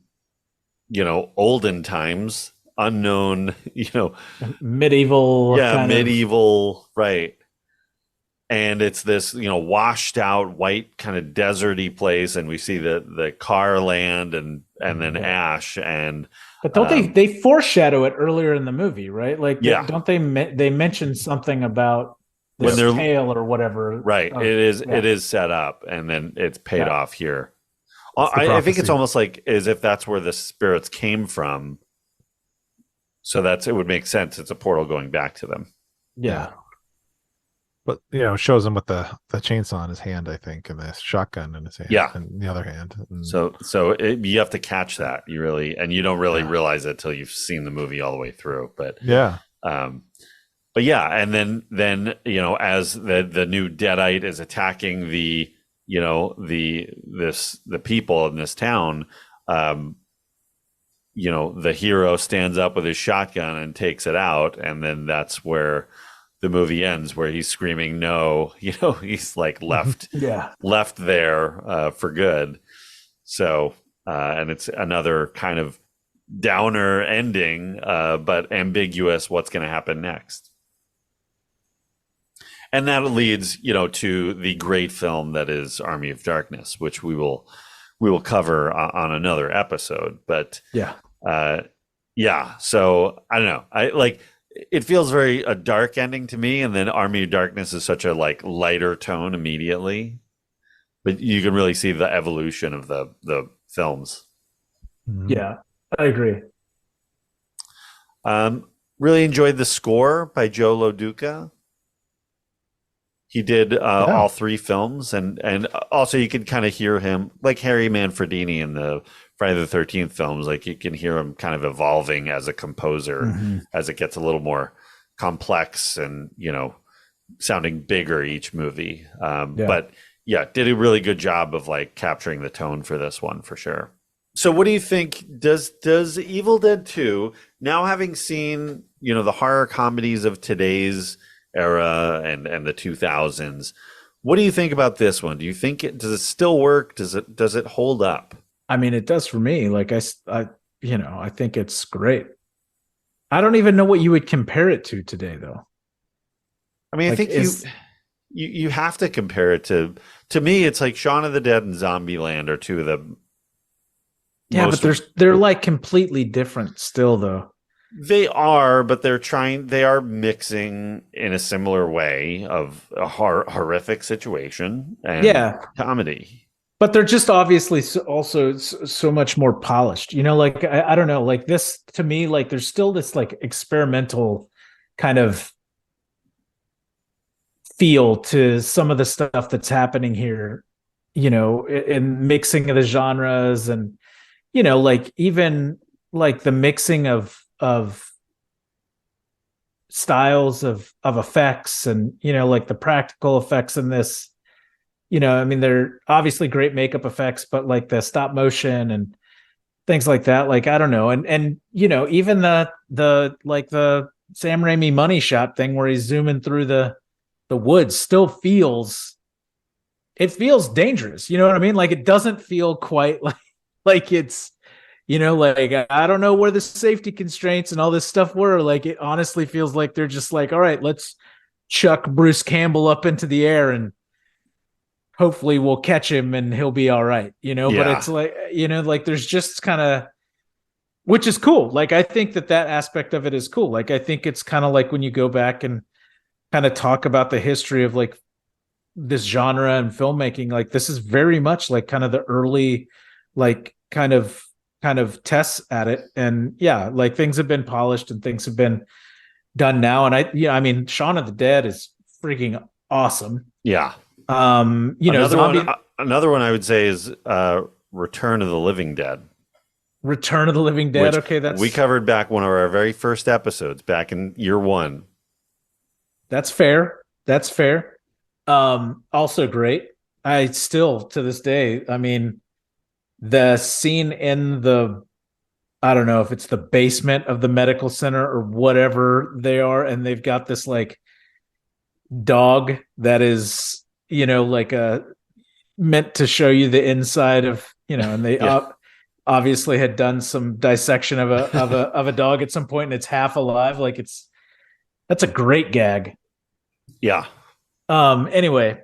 times, unknown, medieval. Yeah, medieval, right. And it's this, washed out white kind of deserty place, and we see the car land and then Ash But don't they foreshadow it earlier in the movie, right? Don't they mention something about this tale or whatever? Right. It is set up, and then it's paid off here. I think it's almost as if that's where the spirits came from. So it would make sense. It's a portal going back to them. Yeah. But shows him with the chainsaw in his hand, I think, and the shotgun in his hand, in the other hand. So you have to catch that. You don't really realize it till you've seen the movie all the way through. But but yeah, and then as the new Deadite is attacking the people in this town, the hero stands up with his shotgun and takes it out, and then that's where the movie ends, where he's screaming no. He's left left there for good. So and it's another kind of downer ending, but ambiguous what's going to happen next. And that leads, to the great film that is Army of Darkness, which we will cover on another episode. But so I don't know. It feels very a dark ending to me, and then Army of Darkness is such a lighter tone immediately. But you can really see the evolution of the films. Yeah, I agree. Really enjoyed the score by Joe LoDuca. He did all three films, and also you can kind of hear him like Harry Manfredini in the Friday the 13th films. You can hear him kind of evolving as a composer as it gets a little more complex and sounding bigger each movie. But yeah, did a really good job of capturing the tone for this one for sure. So what do you think? Does Evil Dead 2, now having seen the horror comedies of today's era and the 2000s, what do you think about this one? Do you think does it still work? Does it hold up? I mean, it does for me. I think it's great. I don't even know what you would compare it to today, though. I mean, I Like, think you have to compare it to me. It's like Shaun of the Dead and Zombieland are two of the yeah, most. but they're like completely different still, though. They are, but they are mixing in a similar way of a horrific situation and Yeah, comedy. but they're just obviously also so much more polished. You know, like I don't know, like this to me, like there's still this like experimental kind of feel to some of the stuff that's happening here, you know, in mixing of the genres and, you know, like even like the mixing of styles of effects and, you know, like the practical effects in this, you know, I mean, they're obviously great makeup effects, but like the stop motion and things like that, like I don't know, and you know, even the like the Sam Raimi money shot thing where he's zooming through the woods still feels dangerous. You know what I mean? Like it doesn't feel quite like it's, you know, like I don't know where the safety constraints and all this stuff were. Like it honestly feels like they're just like, all right, let's chuck Bruce Campbell up into the air and hopefully we'll catch him and he'll be all right, you know. But it's like, you know, like there's just kind of, which is cool. Like I think that aspect of it is cool. Like I think it's kind of like when you go back and kind of talk about the history of like this genre and filmmaking, like this is very much like kind of the early like kind of tests at it. And yeah, like things have been polished and things have been done now. And I mean, Shaun of the Dead is freaking awesome. Yeah. You know, another one I would say is Return of the Living Dead. Return of the Living Dead. Okay, we covered back one of our very first episodes back in year 1. That's fair. That's fair. Also great. I still to this day, I mean, the scene in I don't know if it's the basement of the medical center or whatever they are, and they've got this like dog that is, you know, like meant to show you the inside of, you know, and they obviously had done some dissection of a dog at some point and it's half alive. Like that's a great gag. Yeah. Anyway,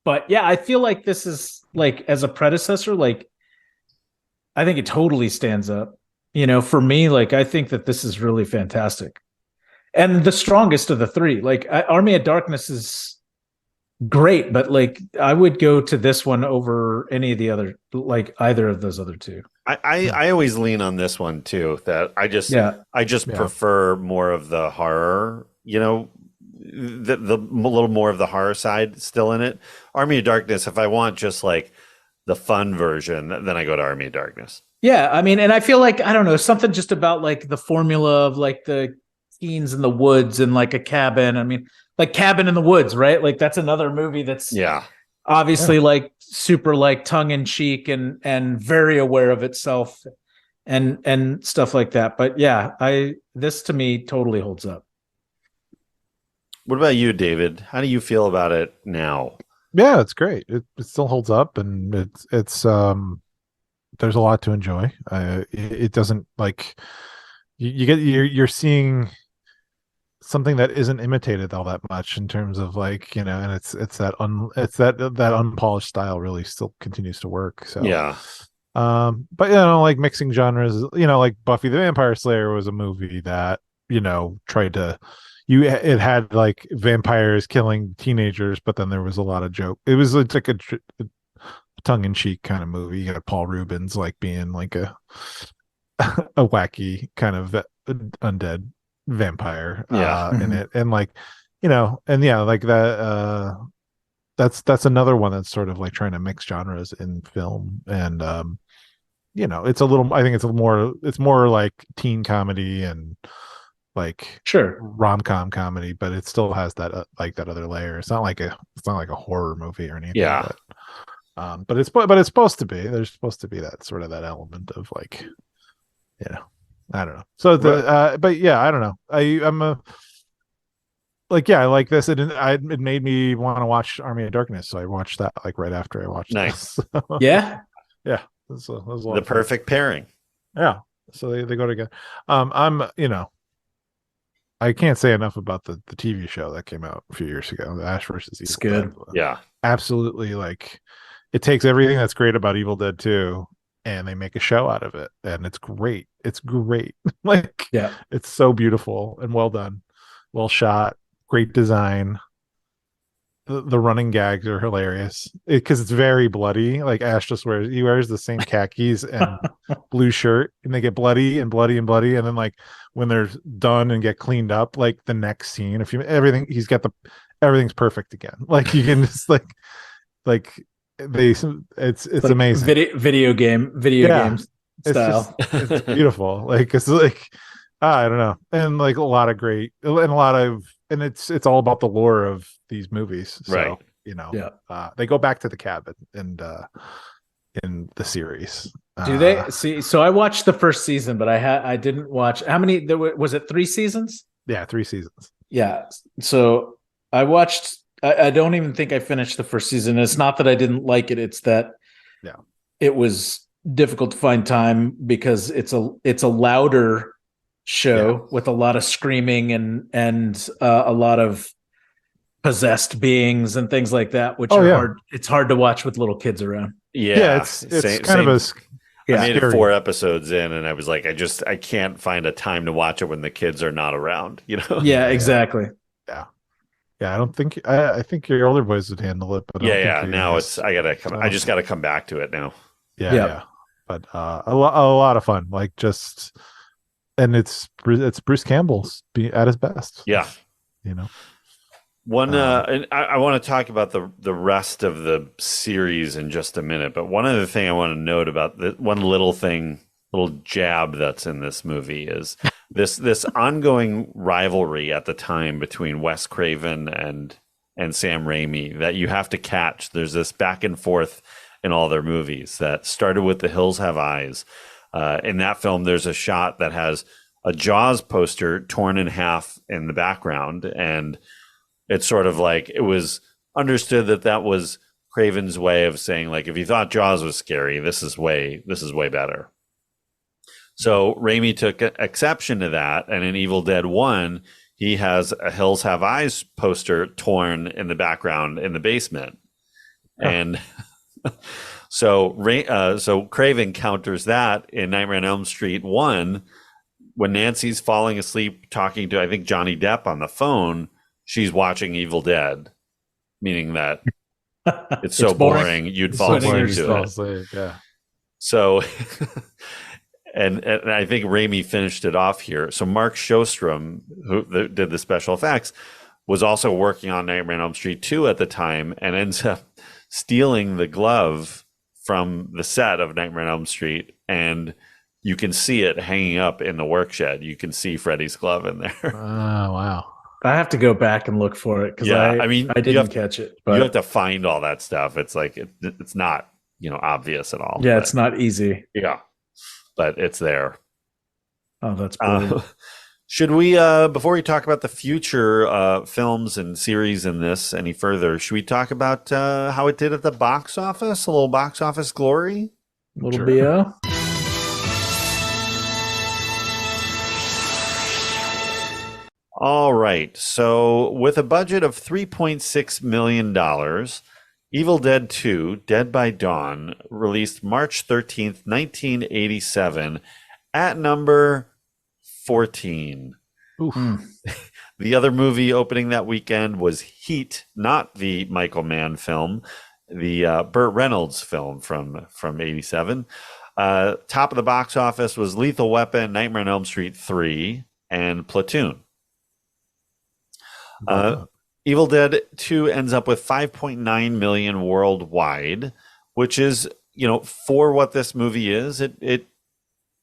but yeah, I feel like this is like as a predecessor, like I think it totally stands up, you know, for me. Like I think that this is really fantastic and the strongest of the three. Like Army of Darkness is great, but like I would go to this one over any of the other, like either of those other two. I always lean on this one too, that I just prefer more of the horror, you know, the little more of the horror side still in it. Army of Darkness, if I want just like the fun version, then I go to Army of Darkness. Yeah, I mean, and I feel like I don't know, something just about like the formula of like the teens in the woods and like a cabin. I mean, like Cabin in the Woods, right? Like that's another movie that's obviously like super like tongue in cheek and very aware of itself and stuff like that. But yeah, this to me totally holds up. What about you, David? How do you feel about it now? Yeah, it's great. It still holds up, and it's there's a lot to enjoy. It doesn't like you're seeing something that isn't imitated all that much in terms of like, you know, and it's that unpolished style really still continues to work. So yeah. But you know, like mixing genres, you know, like Buffy the Vampire Slayer was a movie that, you know, tried to it had like vampires killing teenagers, but then there was a lot of joke. It's like a tongue-in-cheek kind of movie. You got Paul Rubens like being like a wacky kind of undead vampire in it, and like, you know, and yeah, like that that's another one that's sort of like trying to mix genres in film. And you know, it's a little, I think it's more like teen comedy and like rom-com comedy, but it still has that like that other layer. It's not like a horror movie or anything. Yeah. But it's supposed to be. There's supposed to be that sort of that element of like, you know, I don't know. So but yeah, I don't know. I'm a like, yeah, I like this. It made me want to watch Army of Darkness, so I watched that like right after I watched. Nice. This. Yeah. Yeah. That was the perfect pairing. Yeah. So they go together. I'm, you know, I can't say enough about the TV show that came out a few years ago, the Ash versus Evil It's good. Dead. Yeah. Absolutely, like it takes everything that's great about Evil Dead 2 and they make a show out of it, and it's great. It's great. Like, Yeah. it's so beautiful and well done, well shot, great design. The running gags are hilarious because it's very bloody. Like Ash just wears the same khakis and blue shirt, and they get bloody and bloody and bloody, and then like when they're done and get cleaned up, like the next scene, if you everything's perfect again. Like you can just like it's like amazing. Video games style. It's beautiful. Like it's like I don't know, and like and it's all about the lore of these movies. So, right. You know, they go back to the cabin and in the series. Do they see? So I watched the first season, but I didn't watch. How many? Was it 3 seasons? Yeah, 3 seasons. Yeah. So I watched. I don't even think I finished the first season. It's not that I didn't like it. It's that it was difficult to find time because it's a louder show with a lot of screaming and a lot of possessed beings and things like that, which are hard. It's hard to watch with little kids around. Yeah, it's kind of a. I made it 4 episodes in, and I was like, I can't find a time to watch it when the kids are not around. You know? Yeah, exactly. Yeah, I don't think I think your older boys would handle it, but now I just gotta come back to it now. Yeah. But a lot of fun, like just, and it's Bruce Campbell's at his best. Yeah, you know. And I want to talk about the rest of the series in just a minute, but one other thing I want to note about one little jab that's in this movie is this ongoing rivalry at the time between Wes Craven and Sam Raimi that you have to catch. There's this back and forth in all their movies that started with The Hills Have Eyes. In that film, there's a shot that has a Jaws poster torn in half in the background, and it's sort of like it was understood that was Craven's way of saying, like, if you thought Jaws was scary, this is way better. So Raimi took exception to that, and in Evil Dead 1, he has a Hills Have Eyes poster torn in the background in the basement. Oh. And so Craven counters that in Nightmare on Elm Street 1 when Nancy's falling asleep talking to, I think, Johnny Depp on the phone. She's watching Evil Dead, meaning that it's so boring you'd fall asleep to it. Yeah. So, and I think Raimi finished it off here. So Mark Shostrom, who did the special effects, was also working on Nightmare on Elm Street 2 at the time, and ends up stealing the glove from the set of Nightmare on Elm Street, and you can see it hanging up in the work shed. You can see Freddy's glove in there. Oh, wow. I have to go back and look for it because I didn't catch it. But you have to find all that stuff. It's like it's not obvious at all. Yeah, it's not easy. Yeah, but it's there. Oh, that's brilliant. Should we before we talk about the future films and series in this any further, should we talk about how it did at the box office? A little box office glory? A little BO? All right. So with a budget of $3.6 million, Evil Dead 2, Dead by Dawn, released March 13th, 1987 at number 14. The other movie opening that weekend was Heat, not the Michael Mann film, the Burt Reynolds film from 87. Top of the box office was Lethal Weapon, Nightmare on Elm Street 3, and Platoon. Evil Dead 2 ends up with 5.9 million worldwide, which is, for what this movie is, it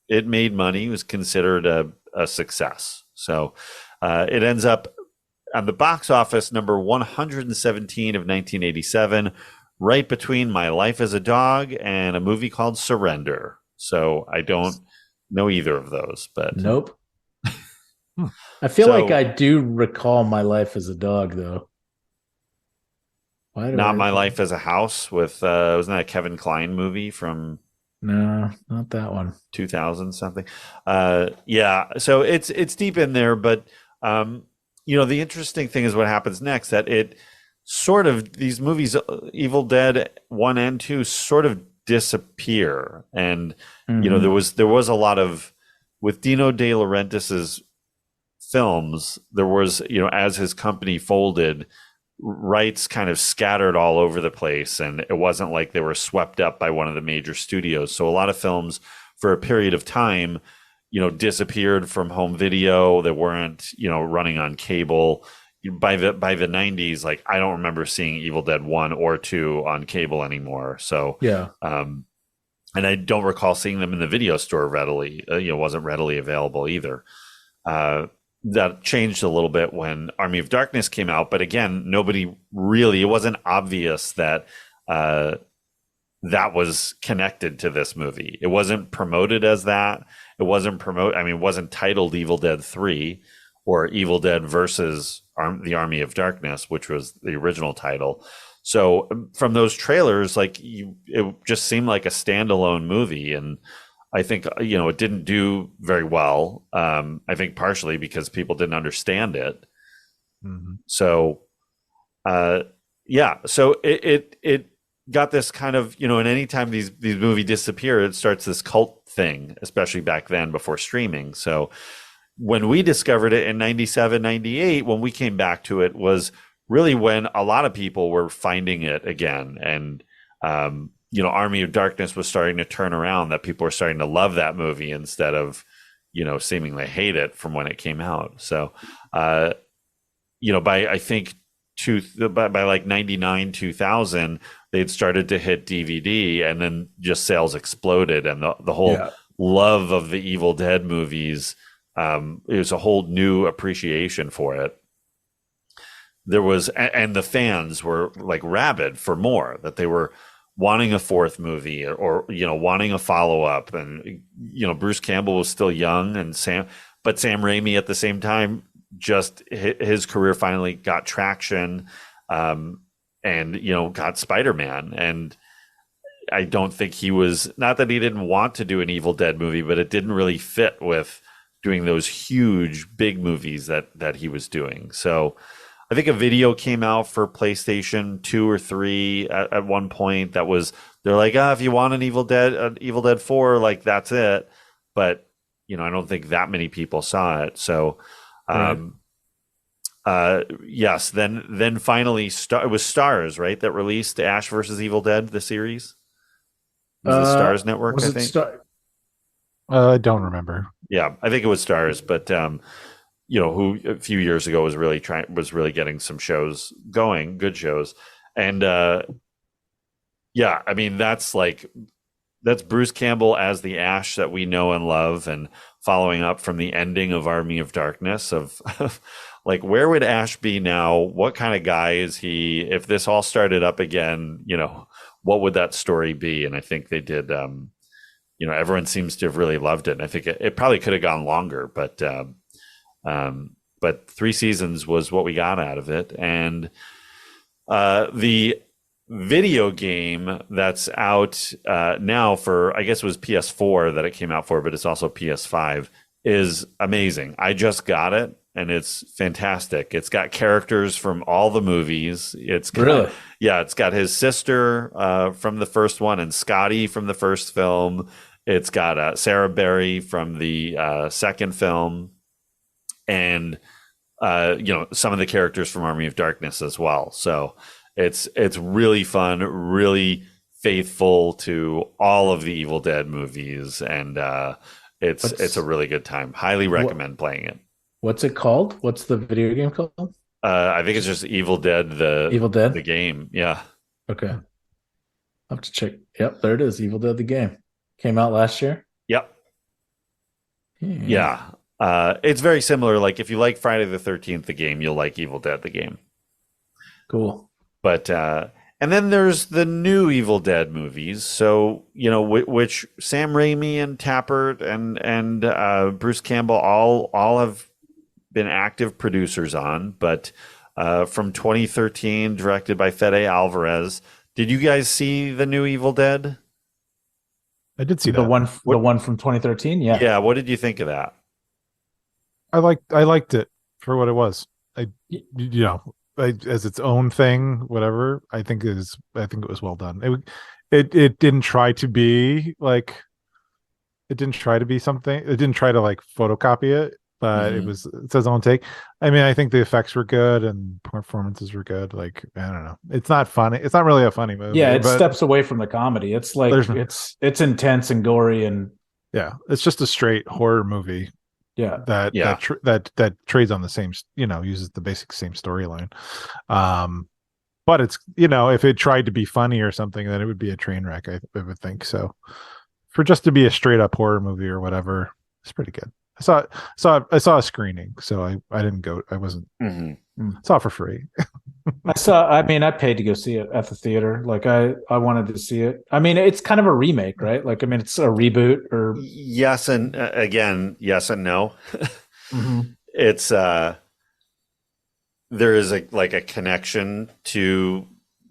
made money. It was considered a success. So it ends up on the box office number 117 of 1987, right between My Life as a Dog and a movie called Surrender. So I don't know either of those, but nope. I feel like I do recall My Life as a Dog, though. Not My Life as a House with wasn't that a Kevin Kline movie from? No, not that one. 2000 something. Yeah, so it's deep in there, but The interesting thing is what happens next, that it sort of, these movies, Evil Dead 1 and 2 sort of disappear. And, there was a lot of, with Dino De Laurentiis's films, there was, as his company folded, rights kind of scattered all over the place, and it wasn't like they were swept up by one of the major studios. So a lot of films for a period of time, disappeared from home video. They weren't, running on cable. By the 90s, like, I don't remember seeing Evil Dead 1 or 2 on cable anymore. So yeah. And I don't recall seeing them in the video store readily. Wasn't readily available either. That changed a little bit when Army of Darkness came out, but again, it wasn't obvious that that was connected to this movie. It wasn't promoted as that. It wasn't it wasn't titled Evil Dead 3 or Evil Dead versus the Army of Darkness, which was the original title. So from those trailers, it just seemed like a standalone movie. And I think, it didn't do very well. I think partially because people didn't understand it. Mm-hmm. So, so it got this kind of, and anytime these movies disappear, it starts this cult thing, especially back then before streaming. So when we discovered it in 97, 98, when we came back to it, was really when a lot of people were finding it again. And, Army of Darkness was starting to turn around, that people were starting to love that movie instead of, seemingly hate it from when it came out. So, by I think by like 99, 2000, they'd started to hit DVD, and then just sales exploded, and the whole love of the Evil Dead movies, it was a whole new appreciation for it. There was, and the fans were like rabid for more, that they were wanting a fourth movie or wanting a follow-up. And, Bruce Campbell was still young, and Sam Raimi at the same time, just his career finally got traction, and, got Spider-Man. And I don't think he was, not that he didn't want to do an Evil Dead movie, but it didn't really fit with doing those huge, big movies that he was doing. So I think a video came out for PlayStation 2 or 3 at one point that was, they're like, if you want an Evil Dead 4, like, that's it. But, I don't think that many people saw it. So, yes, then finally, it was Starz, right, that released Ash versus Evil Dead, the series? It was the Starz Network, I think. I don't remember. Yeah, I think it was Starz, but who a few years ago was really getting some shows going, good shows. And I mean, that's Bruce Campbell as the Ash that we know and love, and following up from the ending of Army of Darkness of like, where would Ash be now? What kind of guy is he? If this all started up again, what would that story be? And I think they did, everyone seems to have really loved it. And I think it probably could have gone longer, but 3 seasons was what we got out of it. And the video game that's out now for, I guess it was PS4 that it came out for, but it's also PS5, is amazing. I just got it, and it's fantastic. It's got characters from all the movies. It's got, it's got his sister from the first one, and Scotty from the first film. It's got Sarah Berry from the second film, and some of the characters from Army of Darkness as well. So it's really fun, really faithful to all of the Evil Dead movies, and it's a really good time. Highly recommend playing it. What's it called? What's the video game called? I think it's just Evil Dead. The game. Yeah. Okay. I'll have to check. Yep, there it is. Evil Dead the game came out last year. Yep. Yeah. It's very similar. Like, if you like Friday the 13th the game, you'll like Evil Dead the game. Cool. But and then there's the new Evil Dead movies. So, which Sam Raimi and Tapert and Bruce Campbell all have been active producers on. But from 2013, directed by Fede Alvarez. Did you guys see the new Evil Dead? I did see the that. one from 2013. Yeah. Yeah. What did you think of that? I liked it. for what it was. As its own thing, whatever. I think it was well done. It didn't try to be like, it didn't try to be something. It didn't try to like photocopy it, but it's its own take. I mean, I think the effects were good and performances were good. Like, I don't know. It's not funny. It's not really a funny movie. Yeah, it steps away from the comedy. It's like it's intense and gory and it's just a straight horror movie. Yeah. That trades on the same, uses the basic same storyline. But it's, if it tried to be funny or something, then it would be a train wreck, I would think. So for just to be a straight up horror movie or whatever, it's pretty good. I saw a screening, so I didn't go. I wasn't. Saw it for free. I paid to go see it at the theater. Like I wanted to see it. I mean, it's kind of a remake, right? Like, I mean, it's a reboot or yes. And again, yes and no. It's, there is a connection to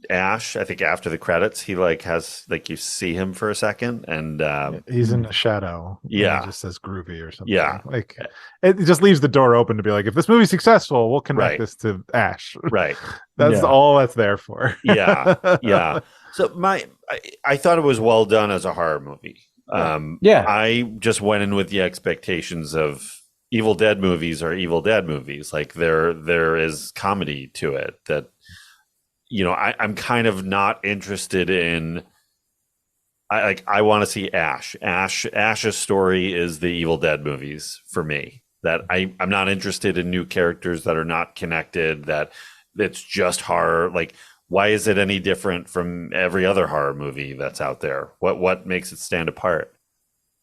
Ash. I think after the credits, he you see him for a second and he's in the shadow. Yeah. He just says groovy or something. Yeah. Like it just leaves the door open to be like, if this movie's successful, we'll connect this to Ash. Right. That's all that's there for. Yeah. So I thought it was well done as a horror movie. I just went in with the expectations of Evil Dead movies are Evil Dead movies. Like there is comedy to it that, I'm kind of not interested in. I want to see Ash. Ash's story is the Evil Dead movies for me. That I'm not interested in new characters that are not connected. That it's just horror. Like, why is it any different from every other horror movie that's out there? What makes it stand apart?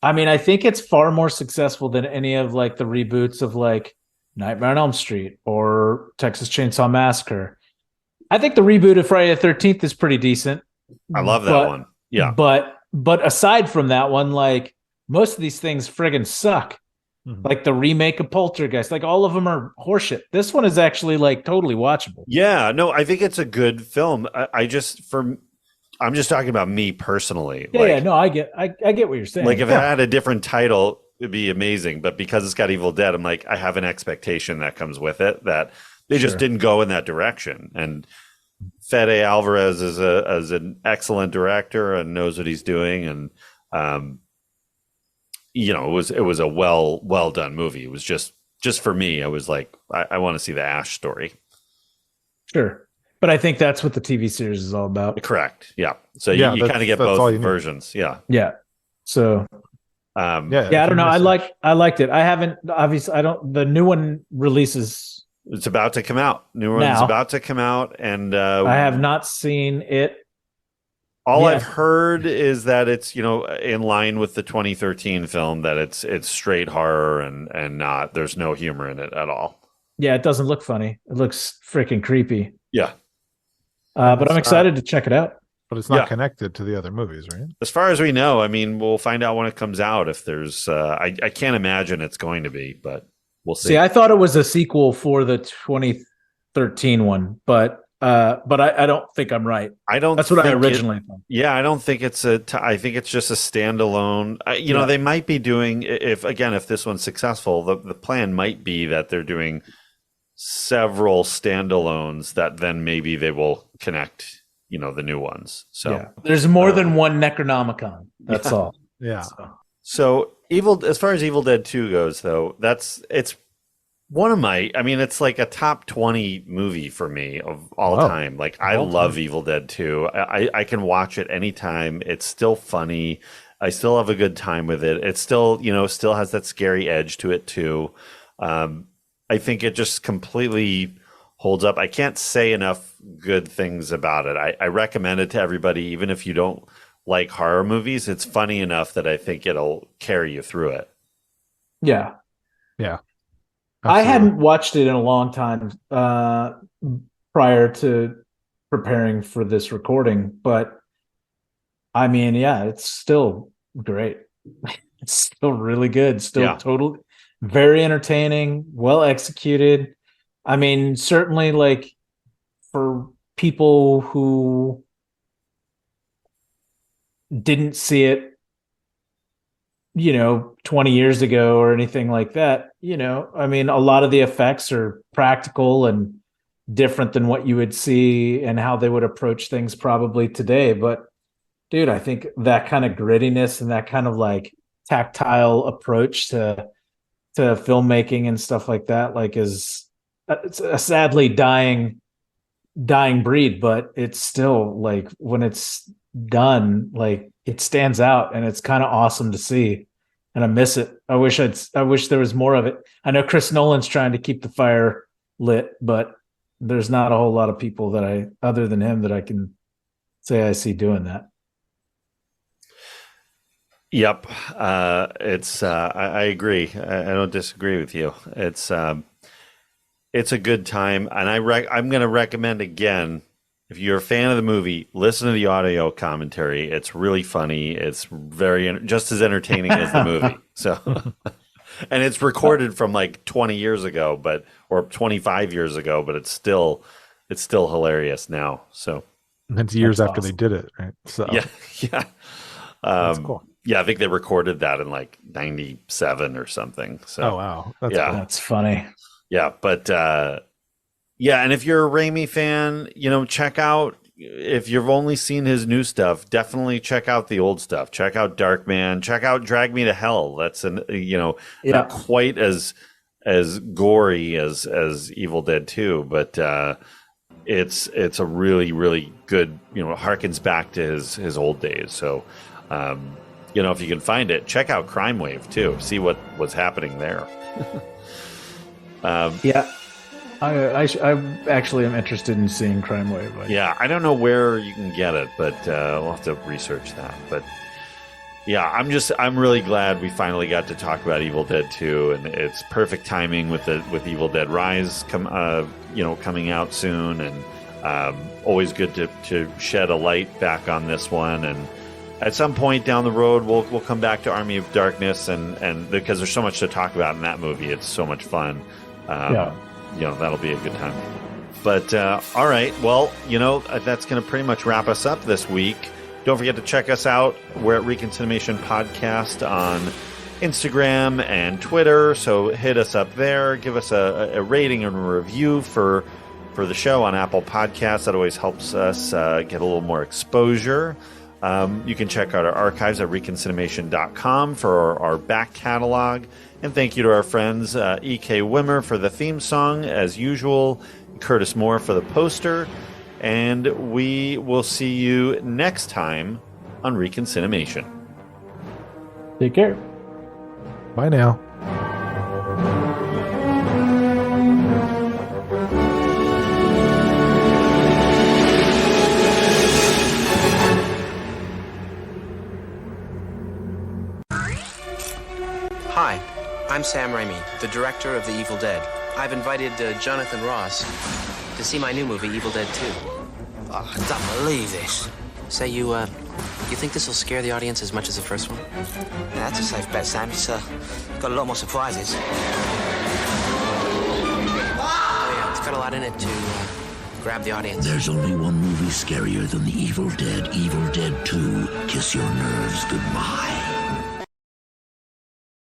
I mean, I think it's far more successful than any of like the reboots of like Nightmare on Elm Street or Texas Chainsaw Massacre. I think the reboot of Friday the 13th is pretty decent. I love that one. Yeah. But aside from that one, like most of these things friggin' suck. Like the remake of Poltergeist, like all of them are horseshit. This one is actually like totally watchable. Yeah, no, I think it's a good film. I'm just talking about me personally. I get what you're saying. Like if it had a different title, it'd be amazing. But because it's got Evil Dead, I'm like, I have an expectation that comes with it that they just didn't go in that direction. And Fede Alvarez is an excellent director and knows what he's doing. And it was a well done movie. It was just for me. I was like, I want to see the Ash story. Sure. But I think that's what the TV series is all about. Correct. Yeah. So you kind of get both versions. Yeah. Yeah. So I don't know. I liked it. I haven't, obviously the new one releases. It's about to come out. New one's about to come out. And I have not seen it. All I've heard is that it's, in line with the 2013 film, that it's straight horror and not, there's no humor in it at all. Yeah. It doesn't look funny. It looks freaking creepy. Yeah. But I'm excited to check it out. But it's not connected to the other movies, right? As far as we know, I mean, we'll find out when it comes out. If there's, I can't imagine it's going to be, but we'll see. See, I thought it was a sequel for the 2013 one, but I don't think I'm right. That's what I originally thought. Yeah, I don't think it's I think it's just a standalone. They might be doing, if this one's successful, the plan might be that they're doing several standalones that then maybe they will connect, the new ones. So there's more than one Necronomicon. That's all. Yeah. So as far as Evil Dead 2 goes, though, it's one of it's like a top 20 movie for me of all time. Like I love Evil Dead 2. I can watch it anytime. It's still funny. I still have a good time with it. It still, still has that scary edge to it too. I think it just completely holds up. I can't say enough good things about it. I recommend it to everybody, even if you don't like horror movies. It's funny enough that I think it'll carry you through it. Yeah. Yeah. Absolutely. I hadn't watched it in a long time prior to preparing for this recording, but I mean, it's still great. It's still really good. Still totally very entertaining, well executed. I mean, certainly like for people who didn't see it 20 years ago or anything like that. I mean, a lot of the effects are practical and different than what you would see and how they would approach things probably today. But dude, I think that kind of grittiness and that kind of like tactile approach to filmmaking and stuff like that, like it's a sadly dying breed, but it's still like when it's done, like it stands out and it's kind of awesome to see. And I miss it. I wish there was more of it. I know Chris Nolan's trying to keep the fire lit, but there's not a whole lot of people other than him that I can say I see doing that. Yep. I agree. I don't disagree with you. It's a good time. And I'm going to recommend again, if you're a fan of the movie, listen to the audio commentary. It's really funny. It's just as entertaining as the movie. So, and it's recorded from like 20 years ago, or 25 years ago, but it's still hilarious now. So it's years after they did it, right? So yeah. That's cool. Yeah, I think they recorded that in like 97 or something. So oh wow, that's cool. That's funny. Yeah, but and if you're a Raimi fan, check out, if you've only seen his new stuff, definitely check out the old stuff. Check out Darkman. Check out Drag Me to Hell. That's not quite as gory as Evil Dead 2, but it's a really, really good, harkens back to his old days. So if you can find it, check out Crime Wave too. See what was happening there. I actually am interested in seeing Crime Wave. Yeah, I don't know where you can get it, but we'll have to research that. But yeah, I'm really glad we finally got to talk about Evil Dead 2, and it's perfect timing with Evil Dead Rise coming out soon, and always good to shed a light back on this one. And at some point down the road, we'll come back to Army of Darkness, and because there's so much to talk about in that movie, it's so much fun. That'll be a good time. But all right, well, that's going to pretty much wrap us up this week. Don't forget to check us out. We're at ReconCinemation Podcast on Instagram and Twitter, so hit us up there. Give us a rating and a review for the show on Apple Podcasts. That always helps us get a little more exposure. You can check out our archives at ReconCinemation.com for our back catalog. And thank you to our friends E.K. Wimmer for the theme song, as usual, Curtis Moore for the poster. And we will see you next time on ReconCinemation. Take care. Bye now. Hi, I'm Sam Raimi, the director of The Evil Dead. I've invited Jonathan Ross to see my new movie, Evil Dead 2. Oh, I don't believe this. Say, you think this will scare the audience as much as the first one? Yeah, that's a safe bet, Sam. It's got a lot more surprises. Oh, yeah, it's got a lot in it to grab the audience. There's only one movie scarier than The Evil Dead, Evil Dead 2. Kiss your nerves goodbye.